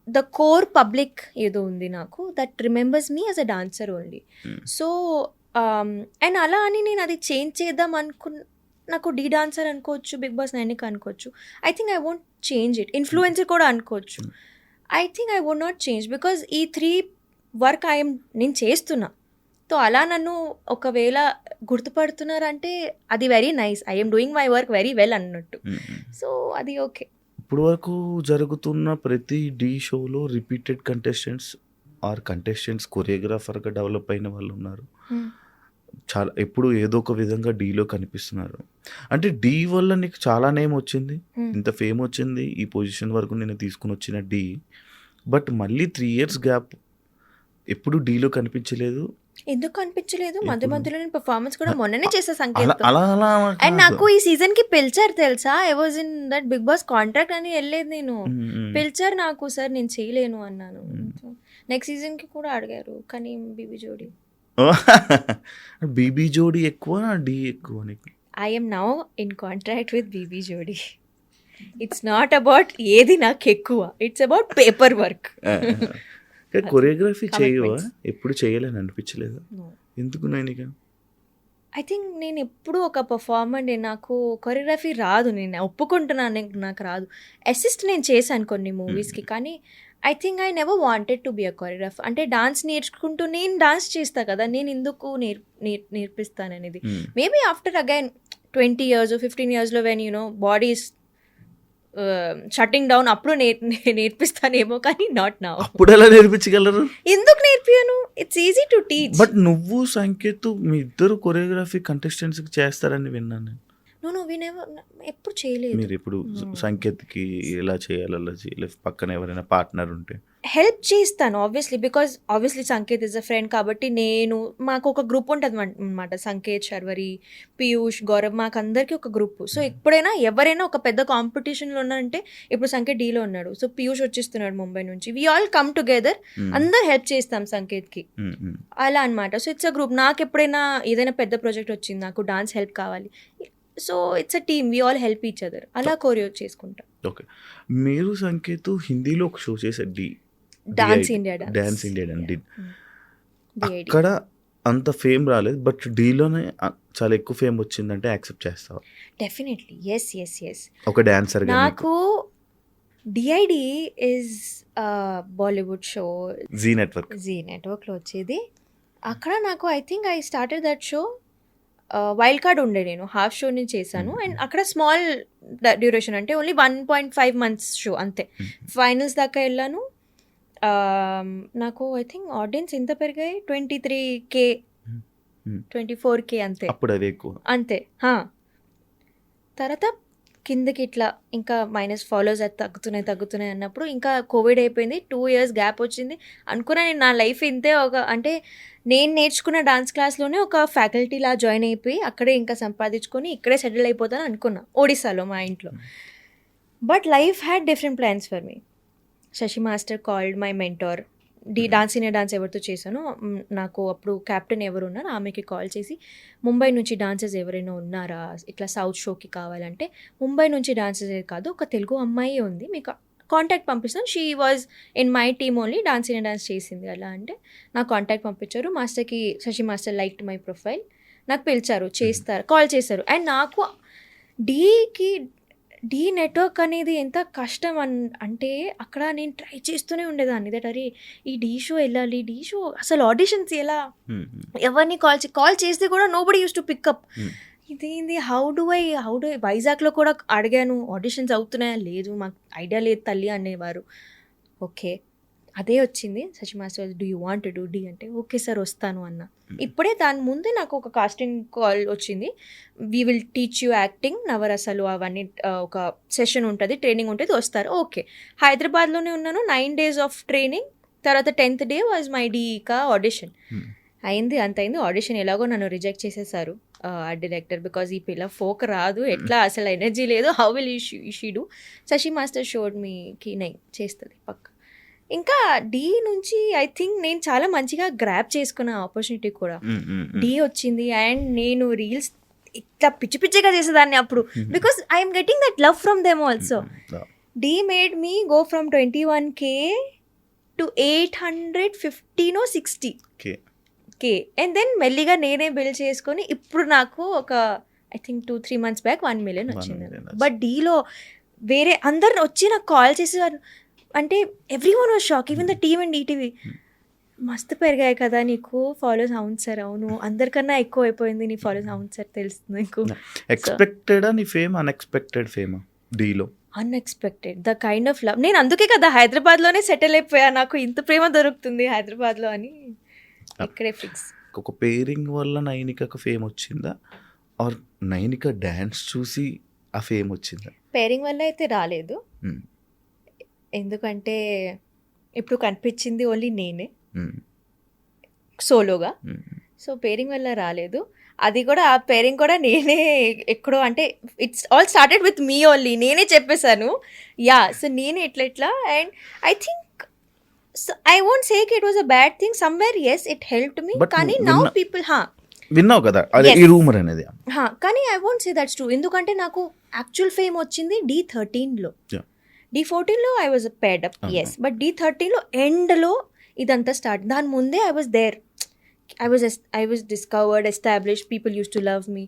ద కోర్ పబ్లిక్ ఏదో ఉంది నాకు that remembers me as a dancer only. So and అలా అని నేను అది చేంజ్ చేద్దాం నాకు డీ డాన్సర్ అనుకోవచ్చు, బిగ్ బాస్ నైనిక అనుకోవచ్చు. I think I won't change it. Influencer కూడా అనుకోవచ్చు. I think I won't not change because ఈ 3 వర్క్ నేను చేస్తున్నా. సో అలా నన్ను ఒకవేళ గుర్తుపడుతున్నారంటే అది very nice. I'm doing my work very well అన్నట్టు. సో అది ఓకే. ఇప్పుడు వరకు జరుగుతున్న ప్రతి డి షోలో రిపీటెడ్ కంటెస్టెంట్స్ కొరియోగ్రాఫర్గా డెవలప్ అయిన వాళ్ళు ఉన్నారు. చాలా ఎప్పుడు ఏదో ఒక విధంగా డీలో కనిపిస్తున్నారు. అంటే డీ వల్ల నీకు చాలా నేమ్ వచ్చింది, ఇంత ఫేమ్ వచ్చింది, ఈ పొజిషన్ వరకు నేను తీసుకుని వచ్చిన డీ. బట్ మళ్ళీ 3 years గ్యాప్, ఎప్పుడు డీలో కనిపించలేదు. ఎందుకు కనిపించలేదు? మధ్యలో నేను పర్ఫార్మెన్స్ కూడా మొన్ననే చేసా అలా సంకేత్. అలా అలా అండ్ నాకు ఈ సీజన్ కి పిలిచారు తెలుసా. I was in that Bigg Boss contract అని వెళ్ళలేదు నేను. పిలిచారు నాకు, సార్ నేను చేయలేను అన్నాను. నెక్స్ట్ సీజన్ కి కూడా అడిగారు కానీ బీబీ జోడి. బీబీ జోడి ఎక్కువ, డీ ఎక్కువ నీకు? I'm now in contract with BB Jodi. It's not about ఏది నాకు ఎక్కువ, it's about paperwork. Choreography చేయవా? ఎప్పుడు చేయలేని అనిపించలేదా? ఎందుకు నైనిక? ఐ థింక్ నేను ఎప్పుడు ఒక పర్ఫార్మర్, నాకు కొరియోగ్రఫీ రాదు. నేను ఒప్పుకుంటున్నాను నాకు రాదు. అసిస్ట్ నేను చేశాను కొన్ని మూవీస్కి. కానీ I think I never wanted to be a choreographer. అంటే డాన్స్ నేర్చుకుంటూ నేను డాన్స్ చేస్తా కదా, నేను ఎందుకు నేర్పిస్తాను అనేది. మేబీ ఆఫ్టర్ అగైన్ 20 years 15 yearsలో when body is shutting down అప్పుడు నేర్పిస్తానేమో, కానీ నాట్ నౌ. అప్పుడు ఎలా నేర్పించగలరు? ఎందుకు నేర్పియను? It's easy to teach. But నువ్వు సంకేత్ మీ ఇద్దరు కొరియోగ్రఫీ కంటెస్టెంట్స్ చేస్తారని విన్నాను నేను. నో వి నెవర్, ఎప్పుడు చేయలేదు. మీరు ఇప్పుడు సంకేత్కి ఎలా చేయాలి అలా చేయలేదు, పక్కన ఎవరైనా పార్ట్నర్ ఉంటే హెల్ప్ చేస్తాను obviously. Because obviously Sanket is a friend కాబట్టి మాకు ఒక గ్రూప్ ఉంటుంది అనమాట. సంకేత్, శర్వరి, పీయూష్, గౌరవ్, మాకు అందరికీ ఒక గ్రూప్. సో ఎప్పుడైనా ఎవరైనా ఒక పెద్ద కాంపిటీషన్లో ఉన్నారంటే, ఇప్పుడు సంకేత్ డీలో ఉన్నాడు, సో పీయూష్ వచ్చేస్తున్నాడు ముంబై నుంచి, వీ ఆల్ కమ్ టుగెదర్, అందరు హెల్ప్ చేస్తాం సంకేత్కి అలా అనమాట. So it's a group. నాకు ఎప్పుడైనా ఏదైనా పెద్ద ప్రాజెక్ట్ వచ్చింది, నాకు డాన్స్ హెల్ప్ కావాలి, so it's a team, we all help each other, అలా కోరియో చేసుకుంటాం. ఓకే. మీరు సంకేత్ హిందీలో ఒక షో చేశారు, డాన్స్ ఇండియా డిడ్. అక్కడ అంత ఫేమ్ రాలేదు, బట్ డీలోనే చాలా ఎక్కువ ఫేమ్ వచ్చిందంటే యాక్సెప్ట్ చేస్తావా? Definitely, yes. ఒక డాన్సర్ నాకు DID is Bollywood show, Zee నెట్వర్క్లో వచ్చేది. అక్కడ నాకు I think I started that show, wild card ఉండే, నేను హాఫ్ షో నుంచి చేశాను. అండ్ అక్కడ స్మాల్ డ్యూరేషన్, అంటే ఓన్లీ 1.5 months షో అంతే. ఫైనల్స్ దాకా వెళ్ళాను. నాకు ఐ థింక్ ఆడియన్స్ ఎంత పెరిగాయి, 23K 24K అంతే. అప్పుడు అది ఎక్కువ అంతే. తర్వాత కిందకి ఇట్లా ఇంకా మైనస్ ఫాలోవర్స్ అది తగ్గుతున్నాయి అన్నప్పుడు ఇంకా కోవిడ్ అయిపోయింది, 2 years గ్యాప్ వచ్చింది. అనుకున్నా నేను నా లైఫ్ ఇంతే, అంటే నేను నేర్చుకున్న డాన్స్ క్లాస్లోనే ఒక ఫ్యాకల్టీలా జాయిన్ అయిపోయి అక్కడే ఇంకా సంపాదించుకొని ఇక్కడే సెటిల్ అయిపోతాను అనుకున్నా, ఒడిస్సాలో మా ఇంట్లో. But life had different plans for me. Shashi master called my mentor. Dance India dance ఎవరితో చేశానో, నాకు అప్పుడు క్యాప్టెన్ ఎవరు ఉన్నారు, ఆమెకి కాల్ చేసి, ముంబై నుంచి డాన్సర్స్ ఎవరైనా ఉన్నారా ఇట్లా సౌత్ షోకి కావాలంటే, ముంబై నుంచి డాన్సర్స్ కాదు, ఒక తెలుగు అమ్మాయి ఉంది, మీకు కాంటాక్ట్ పంపిస్తాను, she was in my team only, dance India dance చేసింది అలా అంటే నాకు కాంటాక్ట్ పంపించారు. మాస్టర్కి, Shashi master liked my profile, నాకు పిలిచారు, కాల్ చేశారు. అండ్ నాకు డీ నెట్వర్క్ అనేది ఎంత కష్టం అంటే అక్కడ నేను ట్రై చేస్తూనే ఉండేదాన్ని, దట్ అరే ఈ డీ షో వెళ్ళాలి, డీ షో అసలు ఆడిషన్స్ ఎలా, ఎవరిని కాల్ చేస్తే కూడా నోబడీ యూస్ టు పికప్. ఇదేంది, హౌ డు ఐ వైజాగ్లో కూడా అడిగాను, ఆడిషన్స్ అవుతున్నాయా, లేదు మాకు ఐడియా లేదు తల్లి అనేవారు. ఓకే, అదే వచ్చింది. Sasi master do you want to do the అంటే ఓకే సార్ వస్తాను అన్న. ఇప్పుడే దాని ముందే నాకు ఒక కాస్టింగ్ కాల్ వచ్చింది. We will teach you acting నవరసాలు అవన్నీ ఒక సెషన్ ఉంటుంది, ట్రైనింగ్ ఉంటుంది, వస్తారు. ఓకే, హైదరాబాద్లోనే ఉన్నాను. 9 days ఆఫ్ ట్రైనింగ్. తర్వాత 10th day వాజ్ మై డీకా ఆడిషన్. అయింది, అంత అయింది. ఆడిషన్ ఎలాగో నన్ను రిజెక్ట్ చేసేసారు ఆ డైరెక్టర్. బికాజ్ ఈ పిల్ల ఫోక్ రాదు, ఎట్లా అసలు ఎనర్జీ లేదు, how will she do. Shashi master showed మీకి నై చేస్తుంది పక్క. ఇంకా డి నుంచి ఐ థింక్ నేను చాలా మంచిగా గ్రాప్ చేసుకున్న ఆపర్చునిటీ కూడా. డి వచ్చింది అండ్ నేను రీల్స్ ఇట్లా పిచ్చి పిచ్చిగా చేసేదాన్ని అప్పుడు. Because I'm getting that love from them also. Dhee made me go from 21K to 815 or 60K. And then మెల్లిగా నేనే బిల్డ్ చేసుకొని ఇప్పుడు నాకు ఒక I think 2-3 months back 1 million వచ్చింది. బట్ డీలో వేరే అందరు వచ్చి నాకు కాల్ చేసేవారు. అంటే everyone was shock, even the team and ETV. మస్తు పెరిగాయి కదా నీకు ఫాలోస్. అవును సార్, అవును, అందరికన్నా ఎక్కువ అయిపోయింది నీ ఫాలోస్. అవును సార్, తెలుస్తుంది నీకు. ఎక్స్పెక్టెడా నీ ఫేమ్, అన్ఎక్స్పెక్టెడ్ ఫేమా డీలో? Unexpected, the kind of love. నేను అందుకే కదా హైదరాబాద్లోనే సెటిల్ అయిపోయా. నాకు ఇంత ప్రేమ దొరుకుతుంది హైదరాబాద్లో అని ఇక్కడే ఫిక్స్. ఒక పేరింగ్ వల్ల నైనికకు ఫేమ్ వచ్చిందా, ఆర్ నైనిక డ్యాన్స్ చూసి ఆ ఫేమ్ వచ్చిందా? పేరింగ్ వల్ల అయితే రాలేదు. ఎందుకంటే ఇప్పుడు కనిపించింది ఓన్లీ నేనే సోలోగా. సో పేరింగ్ వల్ల రాలేదు. అది కూడా ఆ పేరింగ్ కూడా నేనే ఎక్కడో అంటే it's all started with me only. నేనే చెప్పేశాను యా. సో నేనే ఎట్లా and I think I won't say it was a bad thing. Somewhere as it helped me. కానీ నౌ పీపుల్ విన్నావు కదా ఈ రూమర్ అనేది. కానీ I won't say that's true. ఎందుకంటే నాకు యాక్చువల్ ఫేమ్ వచ్చింది D13లో. D14లో I was paid up, yes. But D13లో ఎండ్లో ఇదంతా స్టార్ట్. దాని ముందే I was there. I was discovered, established, people used to love me.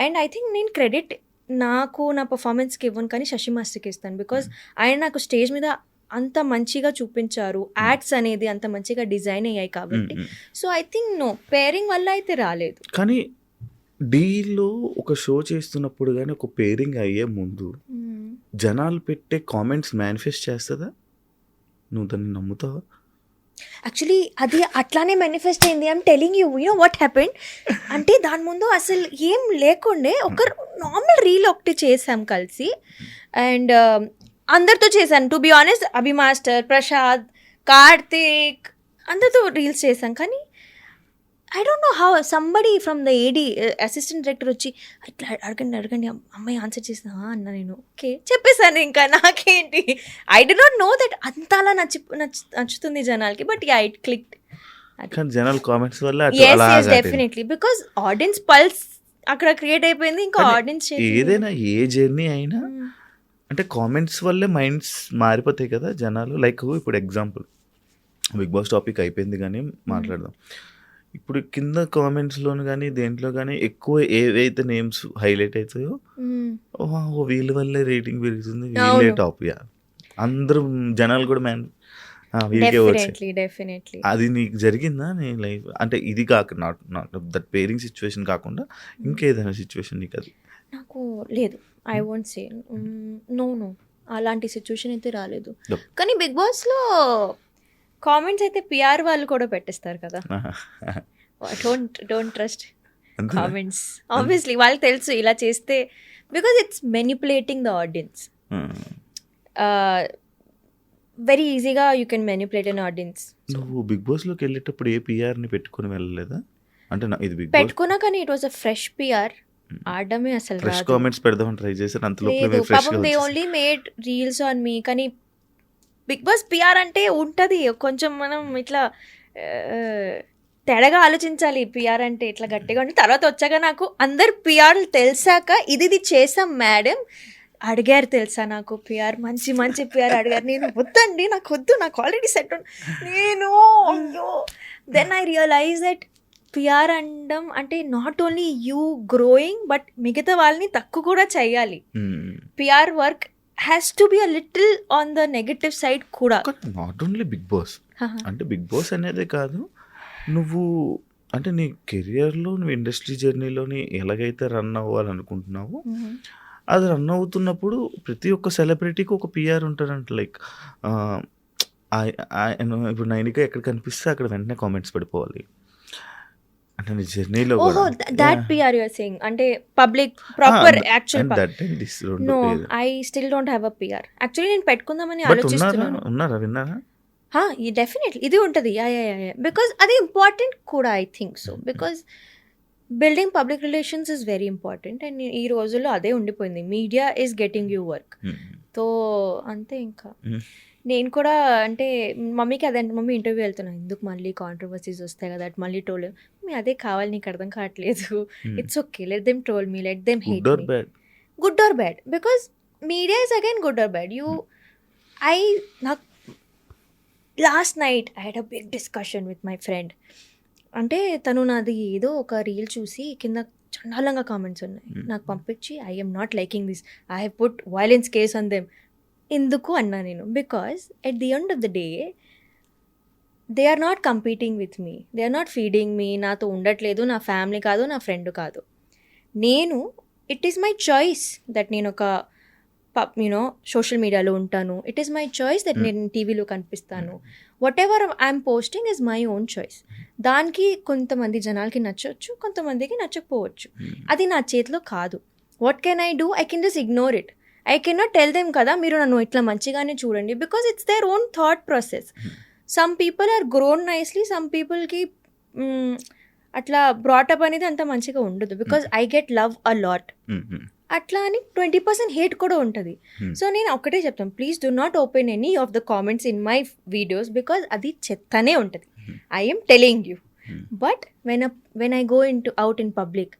And I think నేను క్రెడిట్ నాకు నా పర్ఫార్మెన్స్కి ఇవ్వను, కానీ శశి మాస్టర్కి ఇస్తాను. బికాజ్ ఆయన నాకు స్టేజ్ మీద అంత మంచిగా చూపించారు, యాక్ట్స్ అనేది అంత మంచిగా డిజైన్ అయ్యాయి కాబట్టి. So I think no, pairing వల్ల అయితే రాలేదు. కానీ డీలో ఒక షో చేస్తున్నప్పుడు కానీ ఒక పేరింగ్ అయ్యే ముందు జనాలు పెట్టే కామెంట్స్ మేనిఫెస్ట్ చేస్తుందా? నువ్వు దాన్ని నమ్ముతావా? యాక్చువల్లీ అది అట్లానే మేనిఫెస్ట్ అయింది. I'm telling you, you know what happened అంటే దాని ముందు అసలు ఏం లేకుండే. ఒక నార్మల్ రీల్ ఒకటి చేసాం కలిసి అండ్ అందరితో చేశాను. To be honest, Abhi master, Prasad, Karthik అందరితో రీల్స్ చేశాం. కానీ I don't know how somebody from the AD assistant director వచ్చి ఇట్లా అడగండి అమ్మాయి ఆన్సర్ చేసిన అన్న. నేను ఓకే చెప్పేశాను. ఇంకా నాకేంటి, I did not know that అంతలా నచ్చుతుంది జనాలకి. But yeah, it clicked. General comments వల్ల డెఫినెట్లీ, బికాస్ ఆడియన్స్ పల్స్ అక్కడ క్రియేట్ అయిపోయింది. ఇంకా ఆడియన్స్ ఏదైనా ఏ జర్నీ అయినా అంటే కామెంట్స్ వల్లే మైండ్స్ మారిపోతాయి కదా జనాలు. లైక్ ఇప్పుడు ఎగ్జాంపుల్ బిగ్ బాస్ టాపిక్ అయిపోయింది కానీ మాట్లాడదాం. ఇప్పుడు కింద కామెంట్స్లోను కానీ దేంట్లో కానీ ఎక్కువ ఏవైతే నేమ్స్ హైలైట్ అవుతాయో వీళ్ళ వల్లే రేటింగ్ పెరుగుతుంది, వీళ్ళే టాప్. యా, అందరూ జనాలు కూడా వీళ్ళకే వచ్చాయి. అది నీకు జరిగిందా నీ లైఫ్? అంటే ఇది కాక నాట్ దట్ పేరింగ్ సిచ్యువేషన్ కాకుండా ఇంకేదైనా సిచ్యువేషన్ నీకు? అది నాకు లేదు. ఐ వోంట్ సే నో, అలాంటి సిచ్యువేషన్ అయితే రాలేదు. కానీ బిగ్ బాస్లో కామెంట్స్ అయితే పిఆర్ వాళ్ళు కూడా పెట్టేస్తారు కదా. Don't trust comments. ఆబ్వియస్లీ వాళ్ళకి తెలుసు ఇలా చేస్తే, because it's manipulating the audience. Very ఈజీగా you can manipulate an audience. నువ్వు బిగ్ బాస్లోకి వెళ్ళేటప్పుడు ఏ పిఆర్ని పెట్టుకుని వెళ్ళలేదా? అంటే ఇది బిగ్ పెట్టుకున్నా, కానీ it was a fresh PR. ఆడమే అసలు ఫ్రెష్ కామెంట్స్ పెడదామని ట్రై చేశారు. అంతలో పాపం they only made reels on me. కానీ బిగ్ బాస్ పిఆర్ అంటే ఉంటుంది కొంచెం, మనం ఇట్లా తేడాగా ఆలోచించాలి. పిఆర్ అంటే ఇట్లా గట్టిగా ఉండి తర్వాత వచ్చాక నాకు అందరు పిఆర్లు తెలిసాక ఇది చేసాం మేడం అడిగారు తెలుసా. నాకు పిఆర్ మంచి పిఆర్ అడిగారు. నేను వద్దండి, నాకు వద్దు, నాకు ఆల్రెడీ సెట్ నేను అయ్యో. Then I realise that PR అనడం అంటే not only you growing, but మిగతా వాళ్ళని తక్కువ కూడా చేయాలి. PR work has to be a little on the negative side కూడా. నాట్ ఓన్లీ బిగ్ బాస్ అంటే బిగ్ బాస్ అనేదే కాదు, నువ్వు అంటే నీ కెరియర్లో నువ్వు ఇండస్ట్రీ జర్నీలోని ఎలాగైతే రన్ అవ్వాలనుకుంటున్నావో అది రన్ అవుతున్నప్పుడు ప్రతి ఒక్క సెలబ్రిటీకి ఒక పిఆర్ ఉంటారంట. లైక్ ఆయన ఇప్పుడు నైనిక ఎక్కడ కనిపిస్తే అక్కడ వెంటనే కామెంట్స్ పడిపోవాలి. అంటే నీ జర్నీలో ఓహో కూడా దాట్ పిఆర్ యూఆర్ సేయింగ్ అంటే public proper actual that and this రెండు no I still don't have a PR actually నేను పెట్టుకుందామని బట్ ఆలోచిస్తున్నాను. ఉన్నారా విన్నారా? డెఫినెట్లీ ఇది ఉంటుంది బికాజ్ అది ఇంపార్టెంట్ కూడా I think so because building public relations is very important and ఈ రోజుల్లో అదే ఉండిపోయింది. Media is getting you work. So అంతే ఇంకా నేను కూడా అంటే మమ్మీకి అదే అంటే మమ్మీ ఇంటర్వ్యూ వెళ్తున్నాను ఎందుకు మళ్ళీ కాంట్రవర్సీస్ వస్తాయి కదా అటు మళ్ళీ ట్రోల్ మీ అదే కావాలి నీకు అర్థం కావట్లేదు. It's okay let them troll me let them hate good or bad because media is again good or bad నాకు last night I had a big discussion with my friend. అంటే తను నాది ఏదో ఒక రీల్ చూసి కింద చండాలంగా కామెంట్స్ ఉన్నాయి నాకు పంపించి I am not liking this I have put violence case on them. ఎందుకు అన్నా నేను because at the end of the day they are not competing with me, they are not feeding me, నాతో ఉండట్లేదు, నా ఫ్యామిలీ కాదు, నా ఫ్రెండ్ కాదు. నేను it is my choice that నేను ఒక సోషల్ మీడియాలో ఉంటాను. It is my choice that నేను టీవీలో కనిపిస్తాను. Whatever I'm posting is my own choice. దానికి కొంతమంది జనాలకి నచ్చవచ్చు, కొంతమందికి నచ్చకపోవచ్చు. అది నా చేతిలో కాదు. What can I do? I can just ignore it. I can not tell them కదా మీరు నన్ను ఇట్లా మంచిగానే చూడండి because it's their own thought process. Some people are grown nicely, some పీపుల్కి అట్లా బ్రాటప్ అనేది అంత మంచిగా ఉండదు because I get love a lot. అట్లా అని 20% హేట్ కూడా ఉంటుంది. సో నేను ఒకటే చెప్తాను, please do not open any of the comments in my videos because అది చెత్తనే ఉంటుంది. I'm telling you. But when I go out in public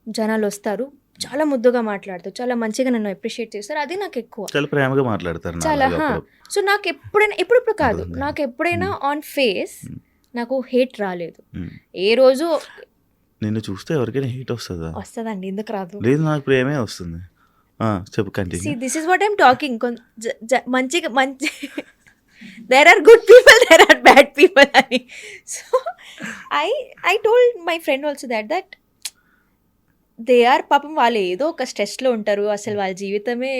జనాలు వస్తారు, చాలా ముద్దుగా మాట్లాడతారు, చాలా మంచిగా నన్ను అప్రిషియేట్ చేస్తారు. అది నాకు ఎక్కువ, చాలా ప్రేమగా మాట్లాడతారు చాలా. సో నాకు ఎప్పుడైనా ఎప్పుడు కాదు, నాకు ఎప్పుడైనా ఆన్ ఫేస్ నాకు హేట్ రాలేదు ఏ రోజు. నిన్ను చూస్తే ఎవరికైనా హేట్ వస్తుందా? వస్తుందండి, ఎందుకు రాదు? లేదు నాకు ప్రేమే వస్తుంది. చెప్పు continue. This is what I'm talking. మంచిగా there are good people, there are bad people అని. So I told my friend also that they are పాపం వాళ్ళు ఏదో ఒక స్ట్రెస్లో ఉంటారు, అసలు వాళ్ళ జీవితమే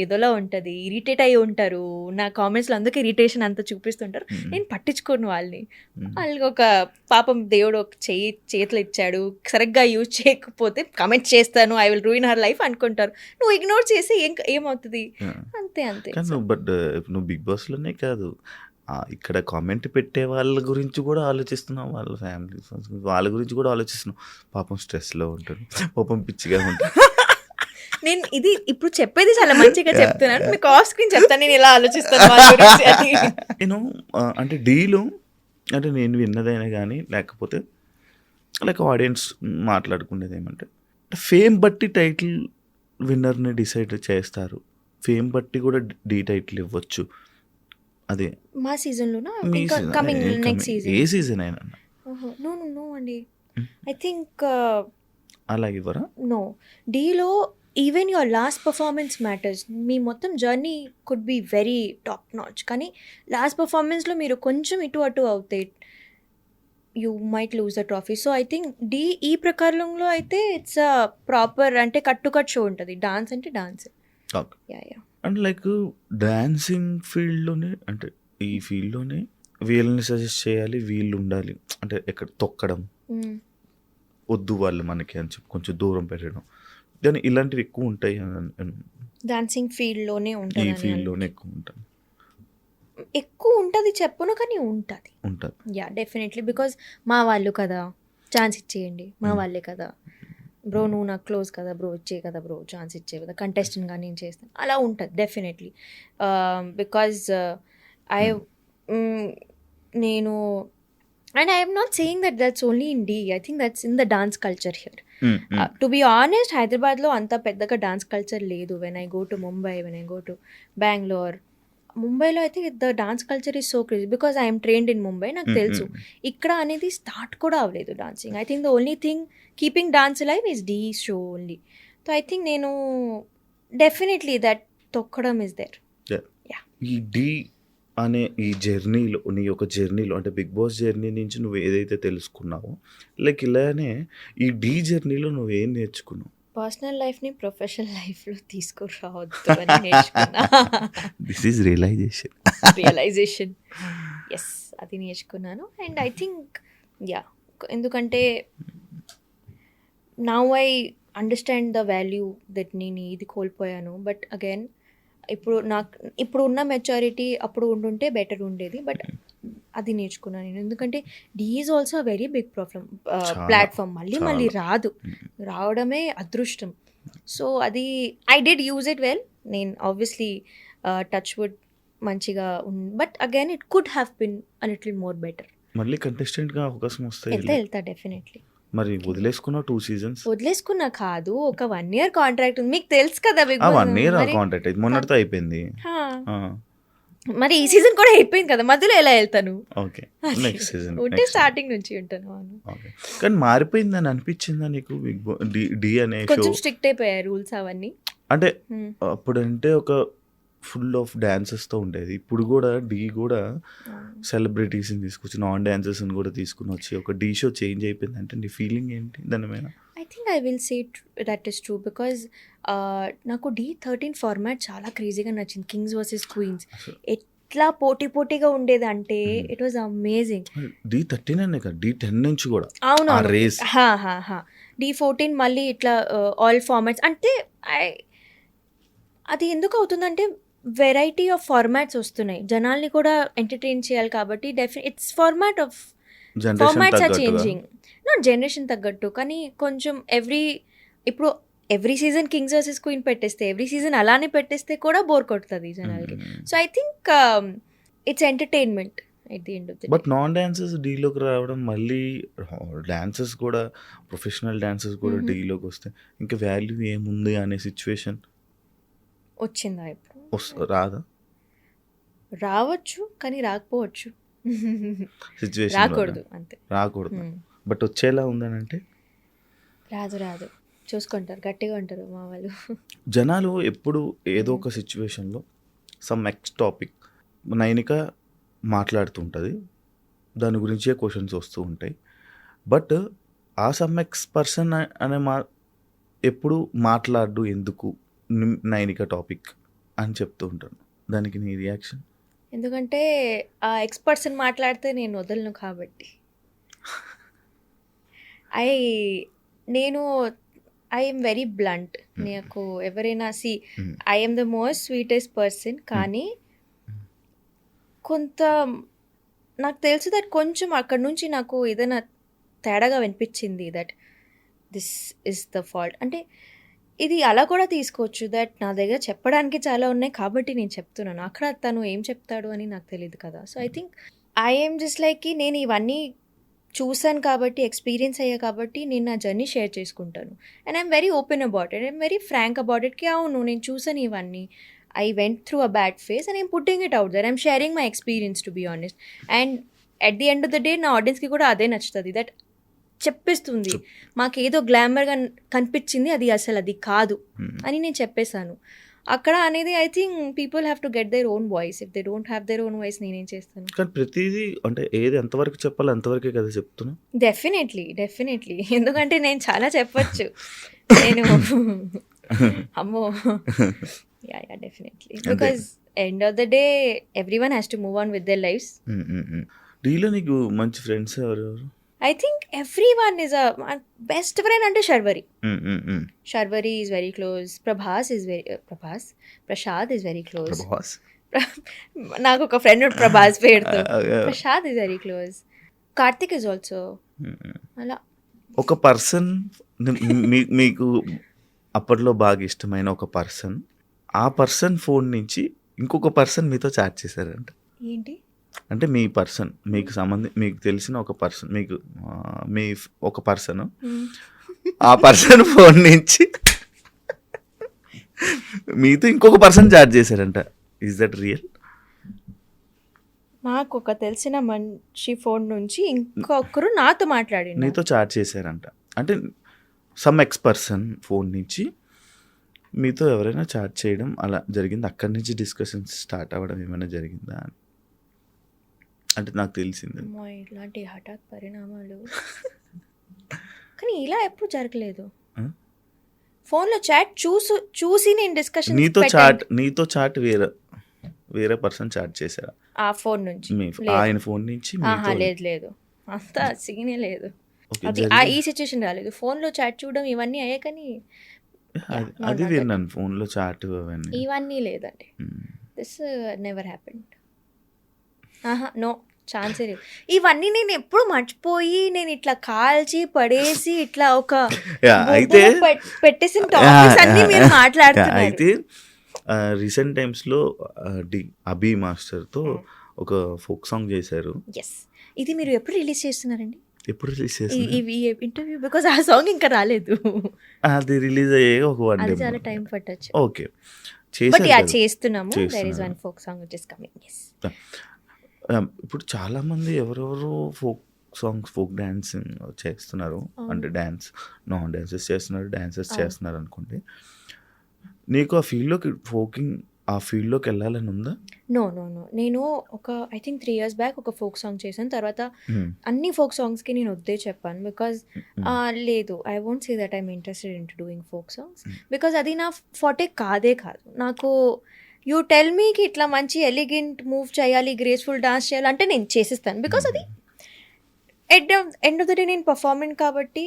ఏదోలా ఉంటుంది, ఇరిటేట్ అయ్యి ఉంటారు. నా కామెంట్స్లో అందుకే ఇరిటేషన్ అంతా చూపిస్తుంటారు. నేను పట్టించుకోను వాళ్ళని. వాళ్ళకి ఒక పాపం దేవుడు ఒక చేతులు ఇచ్చాడు, సరిగ్గా యూజ్ చేయకపోతే కమెంట్ చేస్తాను, I will ruin her life అనుకుంటారు. నువ్వు ఇగ్నోర్ చేసి ఏమవుతుంది? అంతే. బట్ నువ్వు బిగ్ బాస్లోనే కాదు, ఇక్కడ కామెంట్ పెట్టే వాళ్ళ గురించి కూడా ఆలోచిస్తున్నావు, వాళ్ళ ఫ్యామిలీ వాళ్ళ గురించి కూడా ఆలోచిస్తున్నావు. పాపం స్ట్రెస్లో ఉంటారు, పాపం పిచ్చిగా ఉంటారు. నేను ఇది ఇప్పుడు చెప్పేది చాలా మంచిగా చెప్తున్నాను, మీకు ఆఫ్ స్క్రీన్ చెప్తాను నేను ఇలా ఆలోచిస్తాను వాళ్ళ గురించి అని. నేను అంటే డీలు అంటే నేను విన్నదైనా కానీ లేకపోతే లైక్ ఆడియన్స్ మాట్లాడుకునేది ఏమంటే ఫేమ్ బట్టి టైటిల్ విన్నర్ని డిసైడ్ చేస్తారు, ఫేమ్ బట్టి కూడా డీ టైటిల్ ఇవ్వచ్చు. అదే మా సీజన్లోనా కమింగ్ నెక్స్ట్ సీజన్? ఏ సీజన్ అయినా నో అండి, ఐ థింక్ అలాగే ఇవ్వరా? నో, డీలో even your last performance matters. మీ మొత్తం journey could be very top notch, కానీ లాస్ట్ పర్ఫార్మెన్స్లో మీరు కొంచెం ఇటు అటు అవుతాయి, you might lose the trophy. So I think Dhee ఈ ప్రకారంలో అయితే ఇట్స్ అ ప్రాపర్ అంటే కట్ షో ఉంటుంది. డాన్స్ అంటే డాన్స్. అండ్ లైక్ డాన్సింగ్ ఫీల్డ్లోనే అంటే ఈ ఫీల్డ్లోనే వీళ్ళని సజెస్ట్ చేయాలి, వీళ్ళు ఉండాలి అంటే ఎక్కడ తొక్కడం వద్దు వాళ్ళు మనకి అని చెప్పి కొంచెం దూరం పెట్టడం, కానీ ఇలాంటివి ఎక్కువ ఉంటాయి. డాన్సింగ్ ఫీల్డ్లోనే ఉంటుంది, ఈ ఫీల్డ్లోనే ఎక్కువ ఉంటుంది చెప్పను, కానీ ఉంటుంది. యా డెఫినెట్లీ, బికాజ్ మా వాళ్ళు కదా, ఛాన్స్ ఇచ్చేయండి, మా వాళ్ళే కదా బ్రో, నువ్వు నాకు క్లోజ్ కదా బ్రో, ఇచ్చే కదా బ్రో, ఛాన్స్ ఇచ్చే కదా, కంటెస్టెంట్గా నేను చేస్తాను, అలా ఉంటుంది డెఫినెట్లీ. బికాజ్ నేను and I'm not saying that's only in Dhee, I think that's in the dance culture here. To be honest, హైదరాబాద్లో అంత పెద్దగా డాన్స్ కల్చర్ లేదు. When I go to Mumbai, when I go to Bengaluru, ముంబైలో అయితే the dance culture is so crazy because I'm trained in Mumbai, నాకు తెలుసు. ఇక్కడ అనేది స్టార్ట్ కూడా అవ్వలేదు dancing. I think the only thing keeping dance live is Dhee show only. So I think నేను డెఫినెట్లీ దట్ తొక్కడం ఇస్ దేర్. ఈ డీ అనే ఈ జర్నీలో, నీ యొక్క జర్నీలో అంటే బిగ్ బాస్ జర్నీ నుంచి నువ్వు ఏదైతే తెలుసుకున్నావో, లైక్ ఇలానే ఈ డీ జర్నీలో నువ్వేం నేర్చుకున్నావు? పర్సనల్ లైఫ్ని ప్రొఫెషనల్ లైఫ్లో తీసుకురావద్దు అని నేర్చుకున్నా. This is realization. Realization, yes, అది నేర్చుకున్నాను. అండ్ ఐ థింక్ ఎందుకంటే now I understand the value that నేను ఇది కోల్పోయాను. బట్ అగైన్ ఇప్పుడు ఉన్న మెచ్యూరిటీ అప్పుడు ఉండుంటే బెటర్ ఉండేది. బట్ అది నేర్చుకున్నాను నేను. ఎందుకంటే Dhee is also a very big platform. మళ్ళీ రాదు, రావడమే అదృష్టం. సో అది I did use it well. నేను ఆబ్వియస్లీ టచ్ వుడ్ మంచిగా but again it could have been a little more better. మళ్ళీ కంటెస్టెంట్గా అవకాశం వస్తాయి. వెళ్తా డెఫినెట్లీ. మరి వదిలేసుకున్న 2 seasons. వదిలేసుకున్నా కాదు, ఒక 1 year కాంట్రాక్ట్ ఉంది, మీకు తెలుసు కదా. బిగ్ 1 year కాంట్రాక్ట్ అయితే మొన్నటితో అయిపోయింది. మరి ఈ సీజన్ కూడా అయిపోయింది కదా, మధ్యలో ఎలా వెళ్తాను? ఓకే, నెక్స్ట్ సీజన్ ఉంటే స్టార్టింగ్ నుంచి ఉంటాను. ఓకే, కానీ మారిపోయిందని అనిపించిందా నీకు బిగ్ డి అనే షో? కొంచెం స్ట్రిక్ట్ అయిపోయాయి రూల్స్ అవన్నీ. అంటే అప్పుడంటే ఒక ఫుల్ ఆఫ్ డాన్సెస్తో ఉండేది. ఇప్పుడు కూడా డీ కూడా సెలబ్రిటీస్ని తీసుకొచ్చి నాన్ డాన్సర్స్ని కూడా తీసుకుని వచ్చి ఒక డీ షో చేంజ్ అయిపోయింది. అంటే నీ ఫీలింగ్ ఏంటి దాని మీద? I think I will say that is true. Because నాకు D13 ఫార్మాట్ చాలా క్రేజీగా నచ్చింది. కింగ్స్ వర్సెస్ క్వీన్స్ ఎట్లా పోటీగా ఉండేది అంటే ఇట్ వాజ్ అమేజింగ్. D13 అనే కదా, D10 నుంచి కూడా అవును రేస్. D14 మళ్ళీ ఇట్లా ఆల్ ఫార్మాట్స్. అంటే అది ఎందుకు అవుతుందంటే వెరైటీ ఆఫ్ ఫార్మాట్స్ వస్తున్నాయి, జనాల్ని కూడా ఎంటర్టైన్ చేయాలి కాబట్టి it's formats are changing. Not generation తగ్గట్టు, కానీ కొంచెం ఇప్పుడు every season kings versus queen పెట్టేస్తే, ఎవ్రీ సీజన్ అలానే పెట్టేస్తే కూడా బోర్ కొడుతుంది జనాలకి. So I think it's entertainment at the end of the day. But non dancers డీలోకి రావడం, మళ్ళీ డాన్సర్స్ కూడా ప్రొఫెషనల్ డాన్సర్స్ కూడా డీలోకి వస్తే ఇంకా వాల్యూ ఏముంది అనే సిచ్యువేషన్ వచ్చిందా? ఇప్పుడు రాదా? రావచ్చు కానీ రాకపోవచ్చు. సిచ్యువేషన్ రాకూడదు, అంతే. రాకూడదు, బట్ వచ్చేలా ఉందని అంటే రాదు చూసుకుంటారు, గట్టిగా ఉంటారు మా వాళ్ళు. జనాలు ఎప్పుడు ఏదో ఒక సిచ్యువేషన్లో సమ్ ఎక్స్ టాపిక్ నైనిక మాట్లాడుతుంటుంది, దాని గురించే క్వశ్చన్స్ వస్తూ ఉంటాయి. బట్ ఆ సమ్ ఎక్స్ పర్సన్ అనే ఎప్పుడు మాట్లాడు ఎందుకు నైనిక టాపిక్ అని చెప్తూ ఉంటాను. దానికి నీ రియాక్షన్? ఎందుకంటే ఆ ఎక్స్పర్ట్స్ని మాట్లాడితే నేను వదలను కాబట్టి. I'm very blunt. నాకు ఎవరైనా I'm the most sweetest person, కానీ కొంత నాకు తెలుసు దట్ కొంచెం అక్కడ నుంచి నాకు ఏదైనా తేడాగా వినిపించింది that this is the fault. అంటే ఇది అలా కూడా తీసుకోవచ్చు దట్ నా దగ్గర చెప్పడానికి చాలా ఉన్నాయి కాబట్టి నేను చెప్తున్నాను, అక్కడ తను ఏం చెప్తాడు అని నాకు తెలియదు కదా. So I think I'm just like నేను ఇవన్నీ చూసాను కాబట్టి, ఎక్స్పీరియన్స్ అయ్యా కాబట్టి నేను నా జర్నీ షేర్ చేసుకుంటాను. And I'm very open about it, I'm very frank about ఇట్కి. అవును నేను చూసాను ఇవన్నీ, I went through a bad phase and I'm putting it out there. I'm sharing my experience, to be honest. And at the end of the day, నా ఆడియన్స్కి కూడా అదే నచ్చుతుంది. దట్ చెప్పేస్తుంది, మాకేదో గ్లామర్గా కనిపించింది, అది అసలు అది కాదు అని నేను చెప్పేశాను అక్కడ అనేది. I think people have to get their own voice. If they don't have their own voice నేనేం చేస్తాను? కానీ ప్రతిదీ అంటే ఏది ఎంతవరకు చెప్పాలి అంతవరకే కదా చెప్తున్నా. డెఫినెట్లీ ఎందుకంటే నేను చాలా చెప్పచ్చు. నేను అమ్మో yeah definitely, because end of the day everyone has to move on with their lives. డీలో నీకు మంచి ఫ్రెండ్స్ ఎవరు? I think everyone is a best friend అంటే Sharvari is very close. Prashad is very close. నాకు ఒక ఫ్రెండ్ ప్రభాస్ పేరుతో. Prashad is very close. Karthik is also అలా. ఒక పర్సన్ మీకు అప్పట్లో బాగా ఇష్టమైన ఒక పర్సన్, ఆ పర్సన్ ఫోన్ నుంచి ఇంకొక పర్సన్ మీతో చాట్ చేశారంట. ఏంటి అంటే మీ పర్సన్ మీకు తెలిసిన ఒక పర్సన్, మీకు మీ ఒక పర్సన్, ఆ పర్సన్ ఫోన్ నుంచి మీతో ఇంకొక పర్సన్ చాట్ చేశారంట. Is that real? నాకు ఒక తెలిసిన మనిషి ఫోన్ నుంచి ఇంకొకరు నాతో మాట్లాడి నీతో చాట్ చేశారంట. అంటే సమ్ ఎక్స్ పర్సన్ ఫోన్ నుంచి మీతో ఎవరైనా చాట్ చేయడం అలా జరిగింది. అక్కడి నుంచి డిస్కషన్స్ స్టార్ట్ అవ్వడం ఏమైనా జరిగిందా అని అంటే నాకు తెలిసింది. ఇట్లాంటి హఠాత్ పరిణామాలు కానీ ఇలా ఎప్పుడు జరగలేదు. ఫోన్లో చాట్ చూసి నేను డిస్కషన్ నీతో చాట్ వేరే పర్సన్ చాట్ చేశారా ఆ ఫోన్ నుంచి ఆయన ఫోన్ నుంచి లేదు అంత సీనే లేదు. అది ఈ సిచ్యువేషన్ రాలేదు. ఫోన్లో చాట్ చూడడం ఇవన్నీ అయ్యే కానీ అది విన్నాను ఫోన్లో చాట్ ఇవన్నీ లేదండి. This never happened. నో ఛాన్సే లేదు. ఇవన్నీ నేను ఎప్పుడు మర్చిపోయి నేను ఇట్లా కాల్చి పడేసి ఇట్లా ఒక అయితే పెట్టేసిన టాపిక్స్ అన్ని మీరు మాట్లాడుతున్నారు. అయితే రీసెంట్ టైమ్స్లో అభి మాస్టర్తో ఒక ఫోక్ సాంగ్ చేశారు. ఎస్, ఇది మీరు ఎప్పుడు రిలీజ్ చేస్తున్నారండి? ఎప్పుడు రిలీజ్ చేస్తారు ఈ ఇంటర్వ్యూ? బికాజ్ ఆ సాంగ్ ఇంకా రాలేదు. అది రిలీజ్ అయ్యే ఒక 1 డే చాలా టైం పట్టొచ్చు. ఓకే, బట్ చేస్తున్నాము. There is one folk song which is coming. Yes. ఇప్పుడు చాలా మంది ఎవరెవరు ఫోక్ డాన్సింగ్ చేస్తున్నారు, అంటే డాన్సెస్ చేస్తున్నారు, డాన్సెస్ చేస్తున్నారు అనుకోండి. నీకు ఆ ఫీల్డ్లోకి వెళ్ళాలని ఉందా? నో. నేను ఐ థింక్ 3 years బ్యాక్ ఒక ఫోక్ సాంగ్ చేశాను. తర్వాత అన్ని ఫోక్ సాంగ్స్కి నేను వద్దే చెప్పాను. బికాజ్ లేదు, I won't say that I'm interested in to doing folk songs. Because అది నా ఫార్టే కాదు. నాకు యూ టెల్ మీకి ఇట్లా మంచి ఎలిగెంట్ మూవ్ చేయాలి, గ్రేస్ఫుల్ డాన్స్ చేయాలి అంటే నేను చేసేస్తాను. బికాజ్ అది ఎండ్ ఆఫ్ ద డే నేను పర్ఫార్మెంట్ కాబట్టి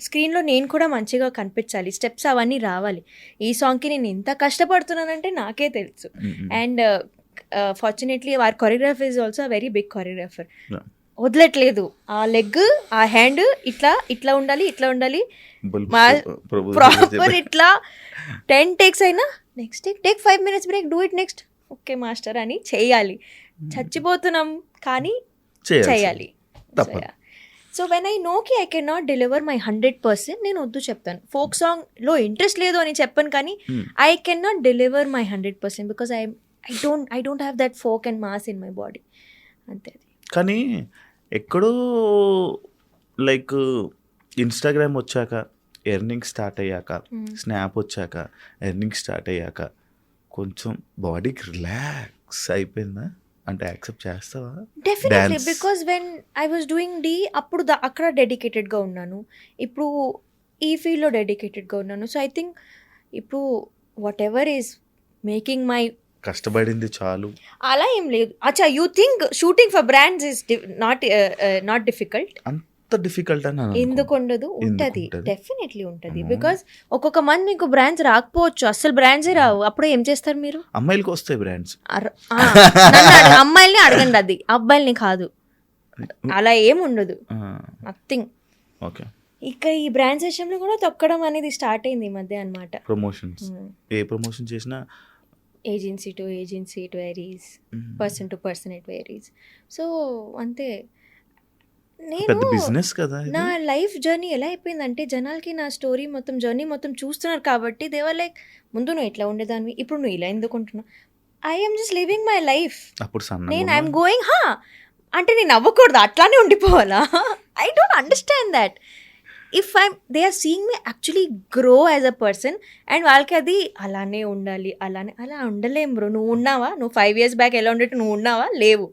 స్క్రీన్లో నేను కూడా మంచిగా కనిపించాలి, స్టెప్స్ అవన్నీ రావాలి. ఈ సాంగ్కి నేను ఎంత కష్టపడుతున్నానంటే నాకే తెలుసు. అండ్ ఫార్చునేట్లీ వారి choreographer is also very big choreographer. వదలట్లేదు. ఆ లెగ్, ఆ హ్యాండ్ ఇట్లా ఉండాలి, ప్రాపర్ ఇట్లా 10 takes అయినా next take 5 minutes break, do it next, okay master అని చేయాలి. చచ్చిపోతున్నాం కానీ చేయాలి. సో వెన్ ఐ నోకి I can not deliver my 100%, నేను వద్దు చెప్తాను. ఫోక్ సాంగ్లో ఇంట్రెస్ట్ లేదు అని చెప్పాను కానీ I can not deliver my 100% because I don't have that folk and mass in my body. అంతే. కానీ ఎక్కడో లైక్ ఇన్స్టాగ్రామ్ వచ్చాక ఎర్నింగ్ స్టార్ట్ అయ్యాక, స్నాప్ వచ్చాక ఎర్నింగ్ స్టార్ట్ అయ్యాక కొంచెం బాడీకి రిలాక్స్ అయిపోయిందా? అంటే యాక్సెప్ట్ చేస్తావా? Definitely. Because when I was doing అప్పుడు అక్కడ డెడికేటెడ్గా ఉన్నాను, ఇప్పుడు ఈ ఫీల్డ్లో డెడికేటెడ్గా ఉన్నాను. సో ఐ థింక్ ఇప్పుడు what ever is making my కష్టపడింది చాలు అలా ఏం లేదు. అచ్చా, you think shooting for brands is not difficult? అంత డిఫికల్ట్ అని ఎందుకు ఉండదు? ఉంటుంది, డెఫినెట్లీ ఉంటుంది. బికాజ్ ఒక్కొక్క మంది మీకు బ్రాండ్స్ రాకపోవచ్చు, అసలు బ్రాండ్సే రావు. అప్పుడు ఏం చేస్తారు మీరు? అమ్మాయిలకి వస్తాయి బ్రాండ్స్. అమ్మాయిల్ని అడగండి, అది అబ్బాయిల్ని కాదు. అలా ఏం ఉండదు, నథింగ్. ఓకే. ఇక ఈ బ్రాండ్స్ విషయంలో కూడా తొక్కడం అనేది స్టార్ట్ అయింది ఈ మధ్య అన్నమాట. ప్రమోషన్స్, ఏ ప్రమోషన్ చేసినా agency to agency it varies, person to person it varies. So అంతే. నేను బిజినెస్ కదా. నా లైఫ్ జర్నీ ఎలా అయిపోయిందంటే జనాలకి నా స్టోరీ మొత్తం జర్నీ మొత్తం చూస్తున్నారు కాబట్టి దేవర్ లైక్, ముందు నువ్వు ఇట్లా ఉండేదాన్ని, ఇప్పుడు నువ్వు ఇలా ఎందుకు ఉంటున్నావు? I'm just living my life. నేను ఐఎమ్ గోయింగ్ అంటే నేను అవ్వకూడదు, అట్లానే ఉండిపోవాలా? I don't understand that. They are seeing me actually grow as a person and వాళ్ళకి అది అలానే ఉండాలి, అలా ఉండలేం బ్రో. నువ్వు ఉన్నావా? నువ్వు 5 years బ్యాక్ ఎలా ఉండేట్టు నువ్వు ఉన్నావా? లేవు.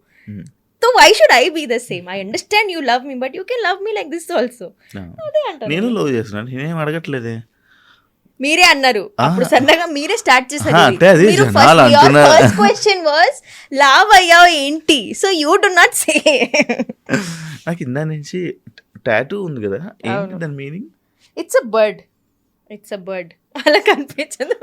So why should I be the same? I understand you love me, but you can love me like this also. అదే అంటారు. నేను లవ్ చేస్తున్నాను, నేనేం అడగట్లేదే. మీరే అన్నారు అప్పుడు, సన్నగా మీరే స్టార్ట్ చేశారు. ఫస్ట్ క్వశ్చన్ వాస్ లవ్ అయ్యావు ఏంటి? So you do not say. నాకు ఇందా నుంచి టాటూ ఉంది కదా, ఏంటి దాని మీనింగ్? It's a bird. అలా కనిపించదు.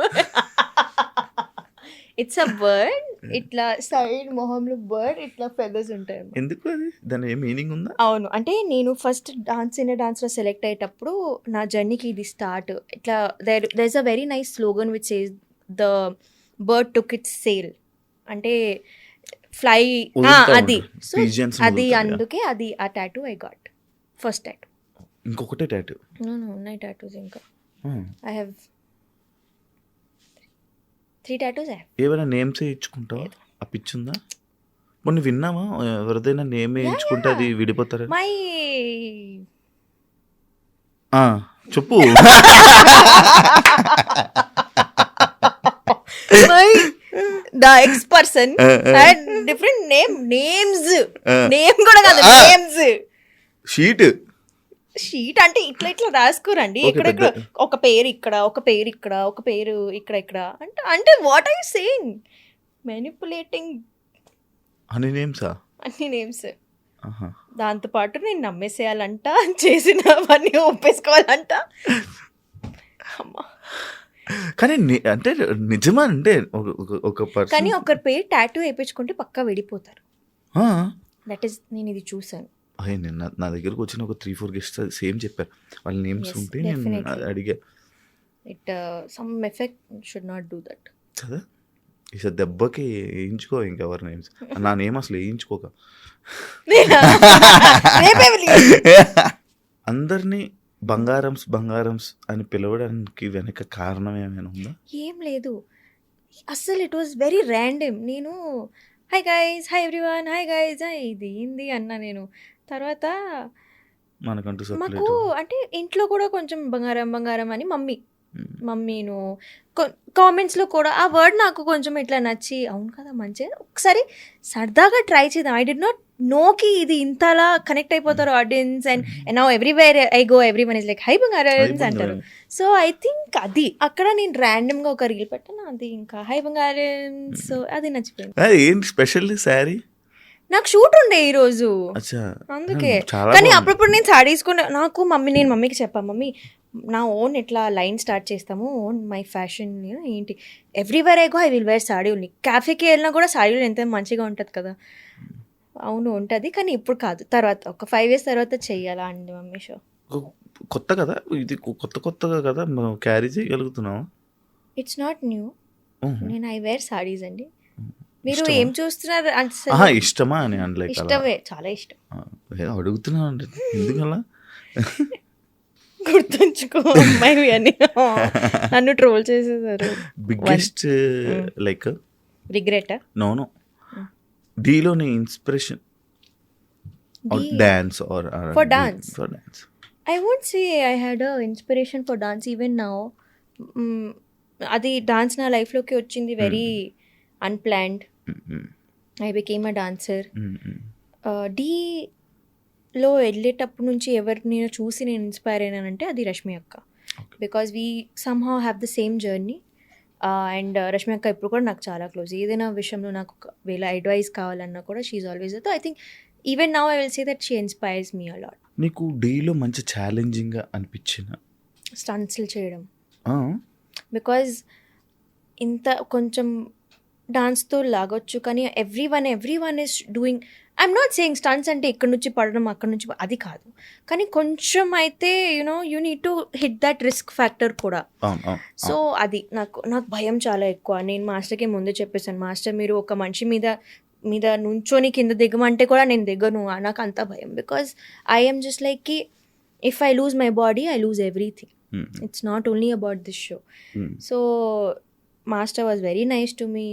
It's a bird. ఇట్లా సైడ్ మొహంలో బర్డ్, ఇట్లా ఫెదర్స్ ఉంటాయి. ఎందుకు అది? దాని ఏం మీనింగ్ ఉందా? అవును, అంటే నేను ఫస్ట్ డాన్స్లో సెలెక్ట్ అయ్యేటప్పుడు నా జర్నీకి ఇది స్టార్ట్. ఇట్లా there is a very nice slogan which says the bird took its sail, అంటే ఫ్లై, అది. సో అది అందుకే అది ఆ tattoo I got. First tattoo. ఇంకొకటే టాటూ? ఉన్నాయి టాటూస్ ఇంకా. I have 3 tattoos. ఏమైనా నేమ్స్ ఇచ్చుకుంటావా? ఆ పిచ్చుందా? మొన్న విన్నావా ఎవరిదైనా నేమ్ ఇచ్చుకుంటే అది విడిపోతారా? మై చెప్పు. the ex-person had different names. Name కూడా కాదు, names. షీట్. షీట్ అంటే ఇట్లా ఇట్లా రాసుకోరండి, Okay, ఎక్కడెక్కడ ఒక పేరు ఇక్కడ, ఒక పేరు ఇక్కడ, ఒక పేరు ఇక్కడ అంటే అంటే what are you saying? Manipulating అని నేమ్సా? అన్ని నేమ్స్. దాంతోపాటు నేను నమ్మేసేయాలంట, చేసినవన్నీ ఒప్పేసుకోవాలంట. అమ్మా. కానీ అంటే నిజమా అంటే ఒక పర్సన్ కానీ ఒకరి పేరు టాటూ వేయించుకుంటే పక్కా విడిపోతారు. దట్ ఈస్ నేను ఇది చూసాను. నా దగ్గరకు వచ్చిన ఒక 3-4 గెస్ట్ సేమ్ చెప్పారు. వాళ్ళ నేమ్స్ Yes, ఉంటే నేను definitely. అడిగా it some effect should not do that. కదా. ఈసారి దెబ్బకి వేయించుకో ఇంకెవరి నేమ్స్. నా నేమ్ అసలు వేయించుకోక అందరినీ బంగారమ్స్ అని పిలవడానికి వెనక కారణం ఏమైనా ఉందా? ఏం లేదు అస్సలు. It was very random. నేను hi guys, hi everyone, hi guys ఇది ఏంది అన్నా నేను. తర్వాత మనకంటూ మాకు సెపరేట్. అంటే ఇంట్లో కూడా కొంచెం బంగారం అని మమ్మీను కామెంట్స్లో కూడా ఆ వర్డ్ నాకు కొంచెం ఇట్లా నచ్చి, అవును కదా మంచిగా ఒకసారి సరదాగా ట్రై చేద్దాం. ఐ డి నాట్ నోకి ఇది ఇంతలా కనెక్ట్ అయిపోతారు audience. And now everywhere I go everyone is like hi బంగారమ్స్ అంటారు. సో ఐ థింక్ అది అక్కడ నేను ర్యాండమ్గా ఒక రీల్ పెట్టాను, అది ఇంకా హై బంగారమ్స్. సో అది నచ్చిపోయింది. ఏంటి స్పెషల్ శారీ? నాకు షూట్ ఉండే ఈరోజు, అచ్చా, అందుకే. చాలా కానీ బాగుంది. అప్పుడప్పుడు నేను సారీ తీసుకున్నా. నాకు నేను మమ్మీకి చెప్పాను, మమ్మీ నా ఓన్ ఇట్లా లైన్ స్టార్ట్ చేస్తాము, ఓన్ మై ఫ్యాషన్ ఏంటి, everywhere I go I will wear sari only. క్యాఫేకి వెళ్ళినా కూడా సాడీలు ఎంత మంచిగా ఉంటుంది కదా. అవును ఉంటుంది, కానీ ఇప్పుడు కాదు, తర్వాత ఒక 5 years తర్వాత చెయ్యాలా అండి మమ్మీ షో. కొత్త కదా ఇది, కొత్తగా కదా మనం క్యారీ చేయగలుగుతున్నావా? It's not new. నేను ఐ వేర్ సాడీస్ అండి. మీరు ఇష్టమా? ఏం చూస్తున్నారు? ఇష్టమా అని అనలేక ఇష్టమే, చాలా ఇష్టం. అడుగుతున్నా అంటే ఎందుకలా? గుర్తుంచుకో అమ్మాయి అని నన్ను ట్రోల్ చేసేసారు. బిగ్గెస్ట్ లైక్ రిగ్రెట్ నో డీలోని inspiration dance or For dance. I won't say I had a inspiration for dance even now. అది డాన్స్ నా లైఫ్లోకి వచ్చింది very unplanned. I became a dancer. డీలో వెళ్ళేటప్పటి నుంచి ఎవరు నేను చూసి నేను ఇన్స్పైర్ అయినానంటే అది రష్మి అక్క. Because we somehow have the same journey. And Rashmi అక్క ఇప్పుడు కూడా నాకు చాలా క్లోజ్. ఏదైనా విషయంలో నాకు ఒకవేళ అడ్వైస్ కావాలన్నా కూడా షీఈ్ ఆల్వేస్ తో. I think even now I will say that she inspires me a lot. నీకు డీలో మంచి ఛాలెంజింగ్గా అనిపించిన స్టంట్స్లు చేయడం. బికాజ్ ఇంత కొంచెం డాన్స్తో లాగొచ్చు, కానీ every one is doing. I'm not saying stunts అంటే ఇక్కడ నుంచి పడడం అక్కడ నుంచి అది కాదు, కానీ కొంచెం అయితే you need to hit that risk factor కూడా. సో అది నాకు భయం చాలా ఎక్కువ. నేను మాస్టర్కి ముందే చెప్పేసాను, మాస్టర్ మీరు ఒక మనిషి మీద నుంచొని కింద దిగమంటే కూడా నేను దిగను, నాకు అంత భయం. బికాజ్ ఐఎమ్ జస్ట్ లైక్ కి if I lose my body I lose everything. It's not only about this show. So master was very nice to me.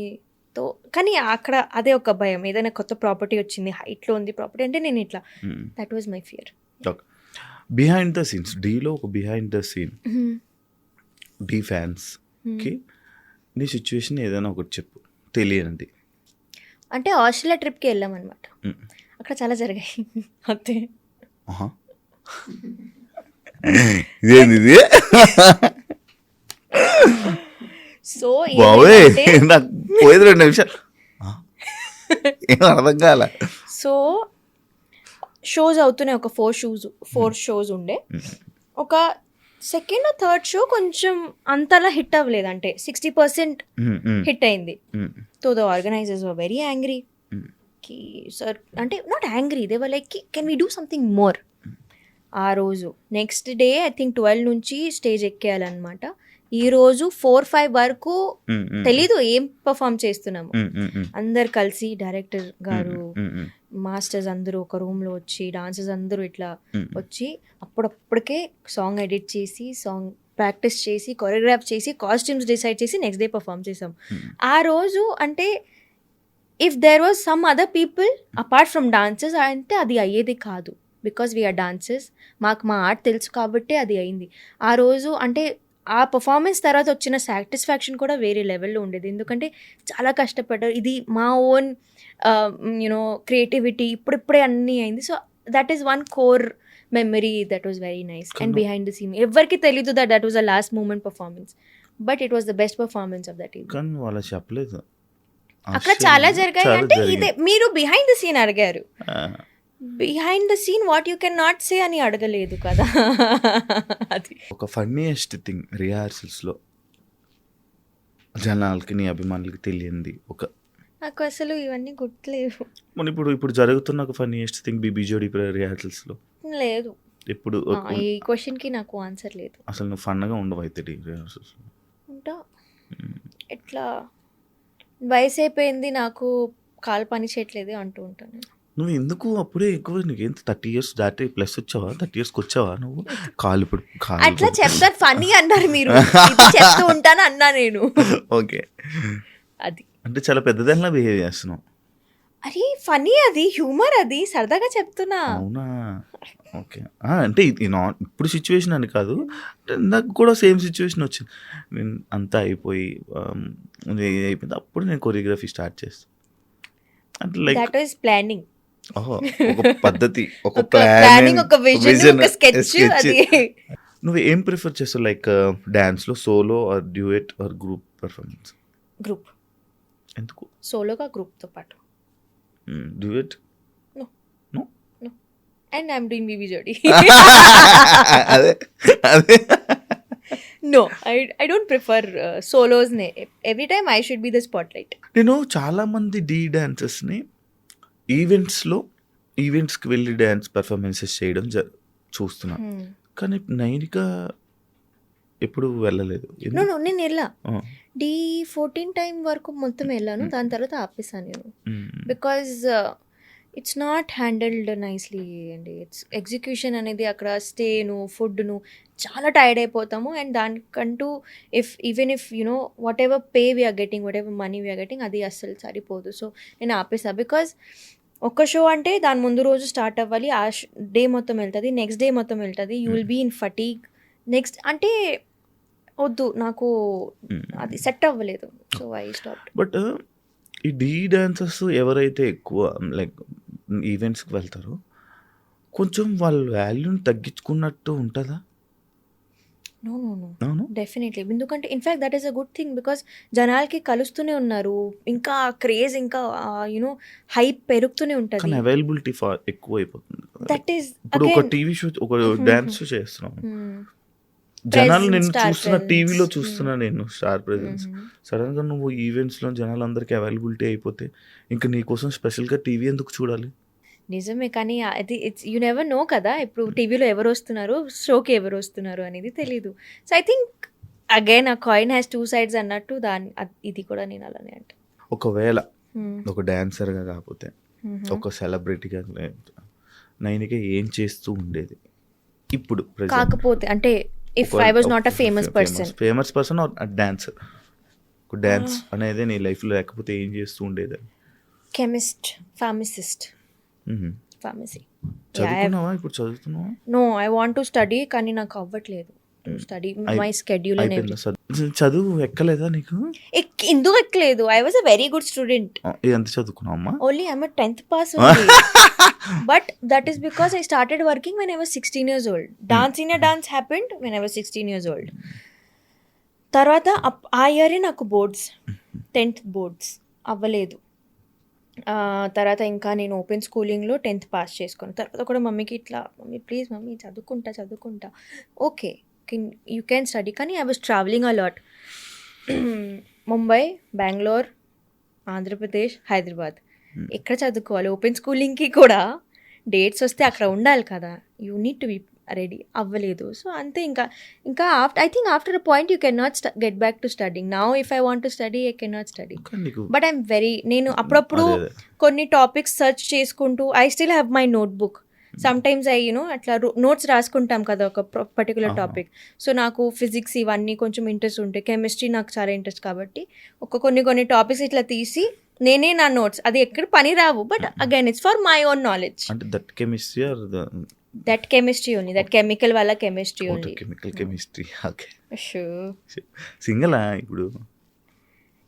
తో కానీ అక్కడ అదే ఒక భయం, ఏదైనా కొత్త ప్రాపర్టీ వచ్చింది, హైట్లో ఉంది ప్రాపర్టీ అంటే నేను ఇట్లా, that was my fear. Behind the scenes డీలో ఒక బిహైండ్ ద సీన్ డీ ఫ్యాన్స్కి నీ సిచ్యువేషన్ ఏదైనా ఒకటి చెప్పు తెలియనండి. అంటే ఆస్ట్రేలియా ట్రిప్కి వెళ్ళామన్నమాట. అక్కడ చాలా జరిగాయి అంతే. ఇదేంది ఇది? సో నాకు పోయేది 2 నిమిషాలు ఏం అర్థం కాల. సో షోస్ అవుతున్నాయి, ఒక 4 షోస్ ఉండే. ఒక సెకండ్ థర్డ్ షో కొంచెం అంతలా హిట్ అవ్వలేదు, అంటే 60% హిట్ అయింది. So the organisers were very angry. Sir అంటే not angry, they were like can we do something more. ఆ రోజు నెక్స్ట్ డే ఐ థింక్ 12 నుంచి స్టేజ్ ఎక్కేయాలన్నమాట. ఈ రోజు 4-5 వరకు తెలీదు ఏం పర్ఫామ్ చేస్తున్నాము. అందరు కలిసి డైరెక్టర్ గారు, మాస్టర్స్ అందరూ ఒక రూమ్లో వచ్చి, డాన్సర్స్ అందరూ ఇట్లా వచ్చి అప్పుడప్పటికే సాంగ్ ఎడిట్ చేసి, సాంగ్ ప్రాక్టీస్ చేసి, కొరియోగ్రాఫ్ చేసి, కాస్ట్యూమ్స్ డిసైడ్ చేసి నెక్స్ట్ డే పర్ఫామ్ చేసాం. ఆ రోజు అంటే if there was some other people apart from dancers అంటే అది అయ్యేది కాదు. బికాజ్ వీఆర్ డాన్సర్స్, మాకు మా ఆర్ట్ తెలుసు కాబట్టి అది అయింది. ఆ రోజు అంటే ఆ పర్ఫార్మెన్స్ తర్వాత వచ్చిన సాటిస్ఫాక్షన్ కూడా వేరే లెవెల్లో ఉండేది. ఎందుకంటే చాలా కష్టపడ్డారు, ఇది మా ఓన్ క్రియేటివిటీ, ఇప్పుడిప్పుడే అన్నీ అయింది. So that is one core memory that was very nice and behind the scene ఎవరికి తెలీదు that was the last moment performance but it was the best performance of that event. కానీ వాళ్ళు చెప్పలేదు అక్కడ చాలా జరిగాయి అంటే ఇదే మీరు బిహైండ్ ద సీన్ అడిగారు, behind the scene what you can not say అని అడగలేదు కదా. అది ఒక ఫన్నీయెస్ట్ థింగ్ రిహార్సల్స్లో జనాలకి నీ అభిమానులకి తెలియంది ఒక నాకు అసలు ఇవన్నీ గుర్తులేవు. మన ఇప్పుడు జరుగుతున్న ఒక ఫన్నీయెస్ట్ థింగ్ బీబీ జోడీ రిహార్సల్స్లో లేదు. ఇప్పుడు ఈ క్వశ్చన్కి నాకు ఆన్సర్ లేదు. అసలు నువ్వు ఫన్గా ఉండవు అయితే రిహార్సల్స్ ఉంటా ఎట్లా వయసు అయిపోయింది నాకు కాలు పని చేయట్లేదు అంటూ ఉంటాను. నువ్వు ఎందుకు అప్పుడే ఎక్కువ నీకు ఎంత 30 years దాటి ప్లస్ వచ్చావా, 30 years వచ్చావా నువ్వు? కాలు ఇప్పుడు అట్లా చెప్తారు ఫన్నీ అన్నారు మీరు, చెప్తూ ఉంటాను అన్నా నేను. ఓకే అది అంటే చాలా పెద్దదానిలా బిహేవ్ చేస్తున్నావు. అరే ఫన్నీ, అది హ్యూమర్, అది సరదాగా చెప్తున్నా. అవునా? ఓకే. అంటే ఇప్పుడు సిచ్యువేషన్ అని కాదు, నాకు కూడా సేమ్ సిచ్యువేషన్ వచ్చింది. నేను అంతా అయిపోయి అయిపోయింది, అప్పుడు నేను కొరియోగ్రఫీ స్టార్ట్ చేస్తాను. అంటే లైక్ దట్ వాస్ ప్లానింగ్, ఒక పద్ధతి, ఒక ప్లానింగ్, ఒక విజన్, ఒక స్కెచ్. అది నువ్వు ఏం ప్రిఫర్ చేస్తావు లైక్ డాన్స్లో, solo or duet or group performance? Group. ఎందుకు? సోలోగా గ్రూప్తో పాటు. Duet and I'm doing BB Jodi. అదే అదే No, I don't prefer solos. Every time I should be the spotlight. నేను చాలామంది డాన్సర్స్ని ఈవెంట్స్కి వెళ్ళి డ్యాన్స్ పర్ఫార్మెన్సెస్ చేయడం చూస్తున్నా, కానీ నైనిక ఎప్పుడు వెళ్ళలేదు. నేను వెళ్ళా D14 టైం వరకు మొత్తం వెళ్ళాను, దాని తర్వాత ఆపేసాను నేను. Because it's not handled nicely అండి. ఇట్స్ ఎగ్జిక్యూషన్ అనేది అక్కడ స్టేను, ఫుడ్ను చాలా టైర్డ్ అయిపోతాము. అండ్ దానికంటూ even if you know whatever pay we're getting, whatever money we're getting, అది అస్సలు సరిపోదు. సో నేను ఆపేసా. బికాజ్ ఒక్క షో అంటే దాని ముందు రోజు స్టార్ట్ అవ్వాలి, ఆ డే మొత్తం వెళ్తుంది, నెక్స్ట్ డే మొత్తం వెళ్తుంది, you will be in fatigue. Next అంటే వద్దు, నాకు అది సెట్ అవ్వలేదు. So I stop. బట్ ఈ డాన్సర్స్ ఎవరైతే ఎక్కువ లైక్ ఈవెంట్స్కి వెళ్తారో కొంచెం వాళ్ళ వాల్యూని తగ్గించుకున్నట్టు ఉంటుందా? No definitely. ఎందుకంటే in fact that is a good thing, because జనాలకి కలుస్తూనే ఉన్నారు, ఇంకా క్రేజ్, ఇంకా యూనో హైప్ పెరుగుతూనే ఉంటుంది. అవైలబిలిటీ ఎక్కువ అయిపోతుంది. దట్ ఈస్ ఇప్పుడు ఒక టీవీ షో, ఒక డాన్స్ షో చేస్తున్నాం, జనాలు నేను చూస్తున్నా, టీవీలో చూస్తున్నా నేను స్టార్ ప్రెజెన్స్. సడన్గా నువ్వు ఈవెంట్స్లో జనాలందరికీ అవైలబిలిటీ అయిపోతే ఇంకా నీకోసం స్పెషల్గా టీవీ ఎందుకు చూడాలి? నిజమే, కానీ అది ఇట్స్ యూ నెవర్ నో కదా, ఇప్పుడు టీవీలో ఎవరు వస్తున్నారు, షోకి ఎవరు వస్తున్నారు అనేది తెలీదు. సో ఐ థింక్ అగైన్ ఆ కాయిన్ హ్యాస్ టూ సైడ్స్ అన్నట్టు ఇది కూడా నేను అలానే అంట. ఒకవేళ ఒక డాన్సర్గా కాకపోతే ఒక సెలబ్రిటీగా నైనిక ఏం చేస్తూ ఉండేది ఇప్పుడు? కాకపోతే అంటే if I was not a famous person or a dancer, ఒక డాన్స్ అనేది నీ లైఫ్లో లేకపోతే ఏం చేస్తూ ఉండేది? Chemist, pharmacist, pharmacy. చదువుకున్నావా? ఇప్పుడు చదువుతున్నావా? No, I want to study, కానీ నాకు అవ్వట్లేదు స్టడీ. మై స్కెడ్యూల్ అనేది చదువు ఎక్కలేదా నీకు? ఎందుకు ఎక్కలేదు? I was a very good student. ఎంత చదువుకున్నావమ్మా? Only I'm 10th pass. But that is because I started working when I was 16 years old. Dance in a dance happened when I was 16 years old. తర్వాత ఆ ఇయరే నాకు బోర్డ్స్, 10th బోర్డ్స్ అవ్వలేదు. తర్వాత ఇంకా నేను ఓపెన్ స్కూలింగ్లో 10th పాస్ చేసుకున్నాను. తర్వాత కూడా మమ్మీకి ఇట్లా, మమ్మీ ప్లీజ్ మమ్మీ చదువుకుంటా, ఓకే యూ క్యాన్ స్టడీ. కానీ I was travelling a lot, Mumbai, Bengaluru, Andhra Pradesh, Hyderabad. ఎక్కడ చదువుకోవాలి? ఓపెన్ స్కూలింగ్కి కూడా డేట్స్ వస్తే అక్కడ ఉండాలి కదా, you need to be ready. అవ్వలేదు. సో అంతే. ఇంకా I think after a point you can not get back to studying. Now if I want to study I can not study. But I'm నేను అప్పుడప్పుడు కొన్ని టాపిక్స్ సెర్చ్ చేసుకుంటూ, I still have my notebook. Some times అట్లా నోట్స్ రాసుకుంటాం కదా ఒక పర్టికులర్ టాపిక్. సో నాకు ఫిజిక్స్ ఇవన్నీ కొంచెం ఇంట్రెస్ట్ ఉంటాయి, కెమిస్ట్రీ నాకు చాలా ఇంట్రెస్ట్ కాబట్టి కొన్ని టాపిక్స్ ఇట్లా తీసి నేనే నా నోట్స్, అది ఎక్కడ పని రావు, but again it's for my own knowledge. అంటే that chemistry or that chemistry only, that chemical వల్ల కెమిస్ట్రీ ఓన్లీ. కెమిస్ట్రీ. ఓకే. సింగలా ఇప్పుడు?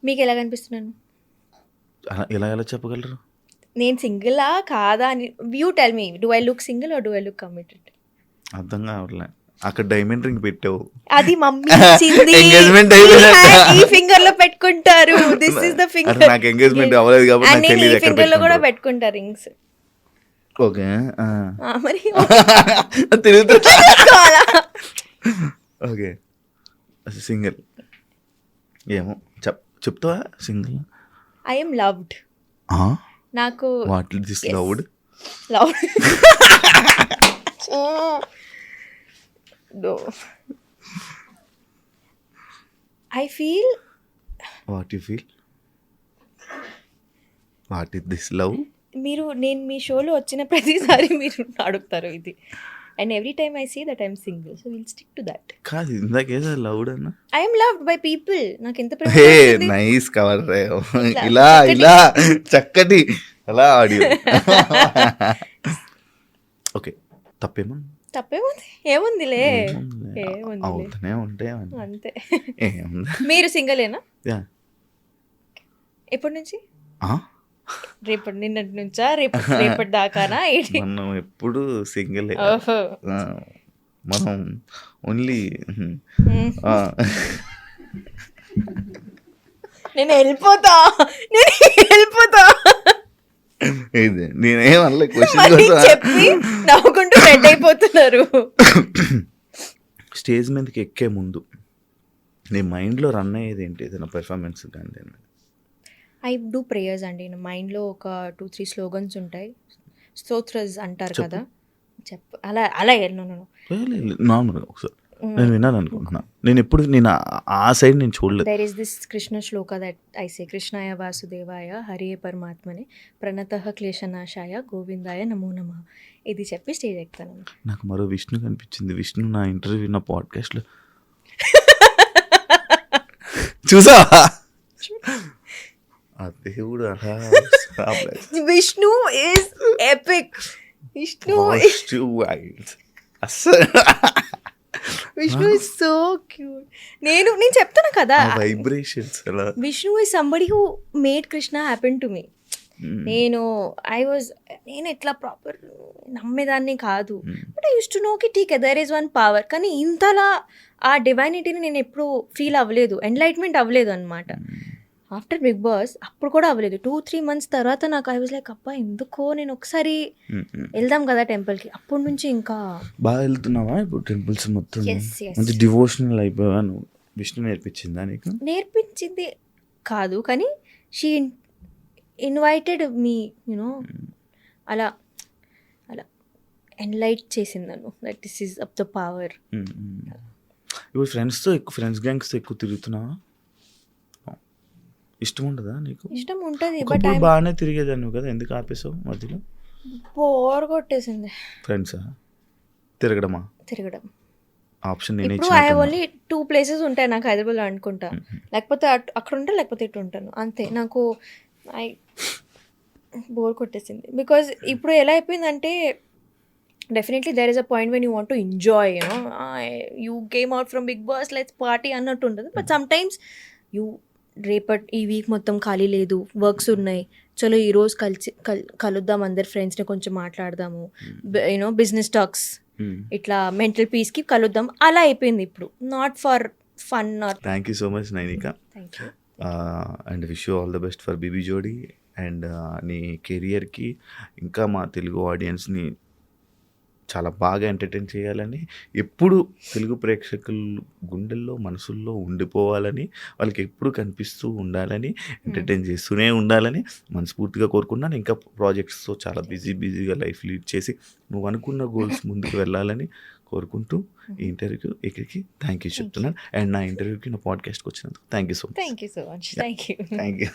మీకు ఎలా కనిపిస్తున్నాను? ఎలా చెప్పగలరు? నేను సింగిలా కాదా అని you tell me. Do I look single or do I look committed? అర్థం కావట్లే. అక్కడ డైమండ్ రింగ్ పెట్టావు, అది మమ్మీ ఇచ్చింది. ఎంగేజ్మెంట్ అయిపోయినాక ఈ ఫింగర్ లో పెట్టుకుంటారు. This is the finger. నాకు ఎంగేజ్మెంట్ అవ్వలేదు కాబట్టి నాకు తెలియదు ఎక్కడ ఫింగర్ లో కూడా పెట్టుకుంటారు రింగ్స్. ఓకే మరి తిరుగుతా. ఓకే సింగిల్ ఏమో చెప్తావా సింగిల్? I am loved. నాకు what is this loved? Loved no. I feel. What you feel? What is this love? నేను మీ షోలో వచ్చిన ప్రతిసారి మీరు అడుగుతారు ఇది. And every time I say that I'm single, so we'll stick to that. కాదు ఇందాకేదో లవ్డ్ అన్న. I am loved by people. నాకు ఎంత ప్రేమ. హే నైస్ కవర్ రే. ఇలా చక్కటి అలా ఆడియో. ఓకే తప్పేముంది, ఏముందిలే, అవుతూనే ఉంటాయి అంతే. ఏముంది. మీరు సింగిలేనా? ఎప్పటి నుంచి? రేపటి నిన్నటి నుంచా? రేపటి దాకానా? మనం ఎప్పుడు సింగిల్. మనం ఓన్లీ నేను వెళ్ళిపోతా. నేనేమనలే చెప్పి నవ్వుకుంటూ రెడ్ అయిపోతున్నారు. స్టేజ్ మీదకి ఎక్కే ముందు నీ మైండ్లో రన్ అయ్యేది ఏంటి? ఏదైనా పెర్ఫార్మెన్స్ కానీ? ఐ డూ ప్రేయర్స్ అండి. నా మైండ్లో ఒక 2-3 స్లోగన్స్ ఉంటాయి. స్తోత్రస్ అంటారు కదా, అలా నార్మల్గా ఒకసారి నేను విన్నాను అనుకుంటున్నా. నేను ఆ సైడ్ నేను చూడలేదు. There is this Krishna shloka that I say, కృష్ణాయ వాసుదేవాయ హరే పరమాత్మనే ప్రణతః క్లేశనాశాయ గోవిందాయ నమో నమః. ఇది చెప్పి స్టేజ్ ఎక్కుతాను. నాకు మరో విష్ణు కనిపించింది. విష్ణు నా ఇంటర్వ్యూ నా పాడ్కాస్ట్లో చూసావా? ఆ దేవుడు Vishnu is epic. Vishnu is so cute. నేను చెప్తాను కదా, vibrations. Vishnu is somebody who made Krishna happen to me. నేను ఎట్లా ప్రాపర్ నమ్మేదాన్ని కాదు, but I use to know కి ఠీక్ దర్ ఈస్ వన్ పవర్. కానీ ఇంతలా ఆ డివైనిటీని నేను ఎప్పుడు ఫీల్ అవ్వలేదు, ఎన్లైట్మెంట్ అవ్వలేదు అనమాట. ఆఫ్టర్ బిగ్ బాస్ అప్పుడు కూడా అవ్వలేదు. 2-3 months తర్వాత నాకు ఐ వాజ్ లైక్, అబ్బా ఎందుకో నేను ఒకసారి వెళ్దాం కదా టెంపుల్కి. అప్పటి నుంచి ఇంకా బాగా వెళ్తున్నావా ఇప్పుడు టెంపుల్స్ మొత్తం? మంచి డివోషనల్ అయిపోయావా నువ్వు? విష్ణు నేర్పించిందా నీకు? నేర్పించింది కాదు, కానీ షీ ఇన్వైటెడ్ మీ యూనో, అలా ఎన్లైట్ చేసింది నన్ను, that this is up the power. ఇప్పుడు ఫ్రెండ్స్ గ్యాంగ్స్తో ఎక్కువ తిరుగుతున్నావా? ఇష్టం ఉండదా నీకు? ఇష్టం ఉంటుంది, బట్ బాగానే తిరిగేదాన్ని కదా, ఎందుకు ఆపేసావు మధ్యలో? బోర్ కొట్టేసింది. ఫ్రెండ్సా? తిరగడం ఆప్షన్ నేనే. ఇప్పుడు ఐ ఓన్లీ 2 places ఉంటాయి నాకు హైదరాబాద్లో అనుకుంటా, లేకపోతే అక్కడ ఉంటా, లేకపోతే ఇటు ఉంటాను అంతే. నాకు బోర్ కొట్టేసింది. బికాజ్ ఇప్పుడు ఎలా అయిపోయిందంటే, definitely there is a point when you want to enjoy, you know, you came out from Bigg Boss, let's party అన్నట్టు ఉంటుంది. బట్ సమ్ టైమ్స్ ఈ వీక్ మొత్తం ఖాళీ లేదు, వర్క్స్ ఉన్నాయి, చలో ఈరోజు కలుద్దాం, అందరు ఫ్రెండ్స్ని కొంచెం మాట్లాడదాము, యూనో బిజినెస్ టాక్స్, ఇట్లా మెంటల్ పీస్కి కలుద్దాం, అలా అయిపోయింది ఇప్పుడు. Not for fun. Thank you so much Nainika, and wish you all the best for BB Jodi. అండ్ నీ కెరియర్కి ఇంకా మా తెలుగు ఆడియన్స్ని చాలా బాగా ఎంటర్టైన్ చేయాలని, ఎప్పుడు తెలుగు ప్రేక్షకుల గుండెల్లో మనసుల్లో ఉండిపోవాలని, వాళ్ళకి ఎప్పుడు కనిపిస్తూ ఉండాలని, ఎంటర్టైన్ చేస్తూనే ఉండాలని మనస్ఫూర్తిగా కోరుకున్నాను. ఇంకా ప్రాజెక్ట్స్తో చాలా బిజీగా లైఫ్ లీడ్ చేసి నువ్వు అనుకున్న గోల్స్ ముందుకు వెళ్ళాలని కోరుకుంటూ ఈ ఇంటర్వ్యూకి ఇక్కడికి థ్యాంక్ యూ చెప్తున్నాను. అండ్ నా ఇంటర్వ్యూకి నా పాడ్కాస్ట్కి వచ్చినందుకు thank you so much. Thank you.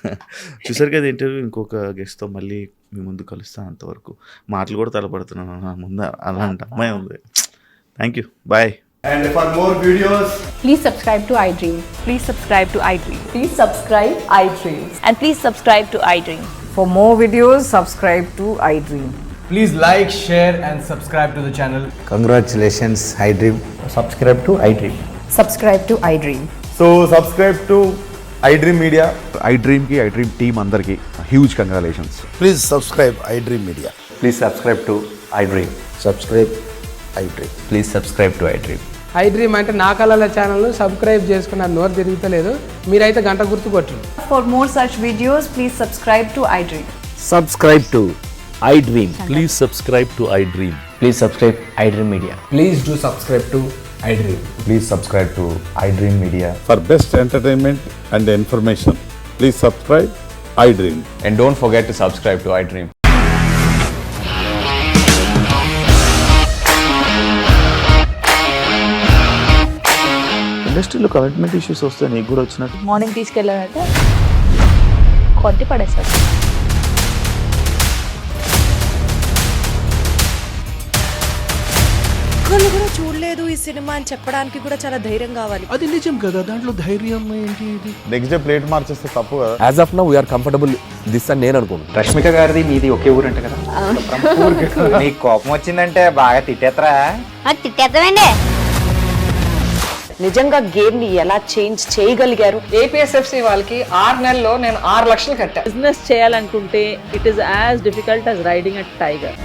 చూసారు కదా ఇంటర్వ్యూ. ఇంకొక గెస్ట్తో మళ్ళీ మీ ముందు కలుస్తాను. అంతవరకు మాటలు కూడా తలపడుతున్నాను నా ముందు, అలాంటి అమ్మాయి ఉంది. Thank you, bye. And for more videos, please subscribe to iDream. Please subscribe to iDream. Please subscribe iDream. And please subscribe to iDream. For more videos, subscribe to iDream. please like, share and subscribe to the channel. Congratulations, iDream. Subscribe to iDream. Subscribe to iDream. So subscribe to iDream Media. iDream ki iDream team andarki huge congratulations. Please subscribe iDream Media. Please subscribe to iDream. Subscribe iDream. Please subscribe to iDream. I dream అంటే నా కళల ఛానల్ను సబ్స్క్రైబ్ చేసుకున్న నోరు తిరుగుతలేదు, మీరైతే గంట గుర్తు కొట్టండి. For more such videos, please subscribe to iDream. Subscribe to iDream. Please subscribe to iDream. Please subscribe iDream Media. Please do subscribe to iDream. Please subscribe to iDream Media. For best entertainment and information, please subscribe iDream. And don't forget to subscribe to iDream. ఇండస్ట్రీలో కమిట్మెంట్ ఇష్యూస్ వస్తే నీకు కూడా వచ్చినట్టు? మార్నింగ్ తీసుకెళ్ళాలంటే కొట్టి పడేస్తారు. ఒక్కళ్ళు కూడా చూడలేదు ఈ సినిమా అని చెప్పడానికి కూడా చాలా ధైర్యం కావాలి. అది నిజం కదా, దాంట్లో ధైర్యం ఏంటి? ఇది నెక్స్ట్ డే ప్లేట్ మార్చేస్తే తప్పు కదా. As of now we're comfortable this అని నేను అనుకుంటున్నాను. రష్మిక గారిది మీది ఒకే ఊరంట కదా. నీకు కోపం వచ్చిందంటే బాగా తిట్టేత్తరా? తిట్టేద్దామండి. నిజంగా గేమ్ ని ఎలా చేంజ్ చేయగలిగారు? ఏపీఎస్ఎఫ్సి వాళ్ళకి 6 నెలల్లో నేను 6 లక్షలు కట్టా. బిజినెస్ చేయాలనుకుంటే it is as difficult as riding a tiger.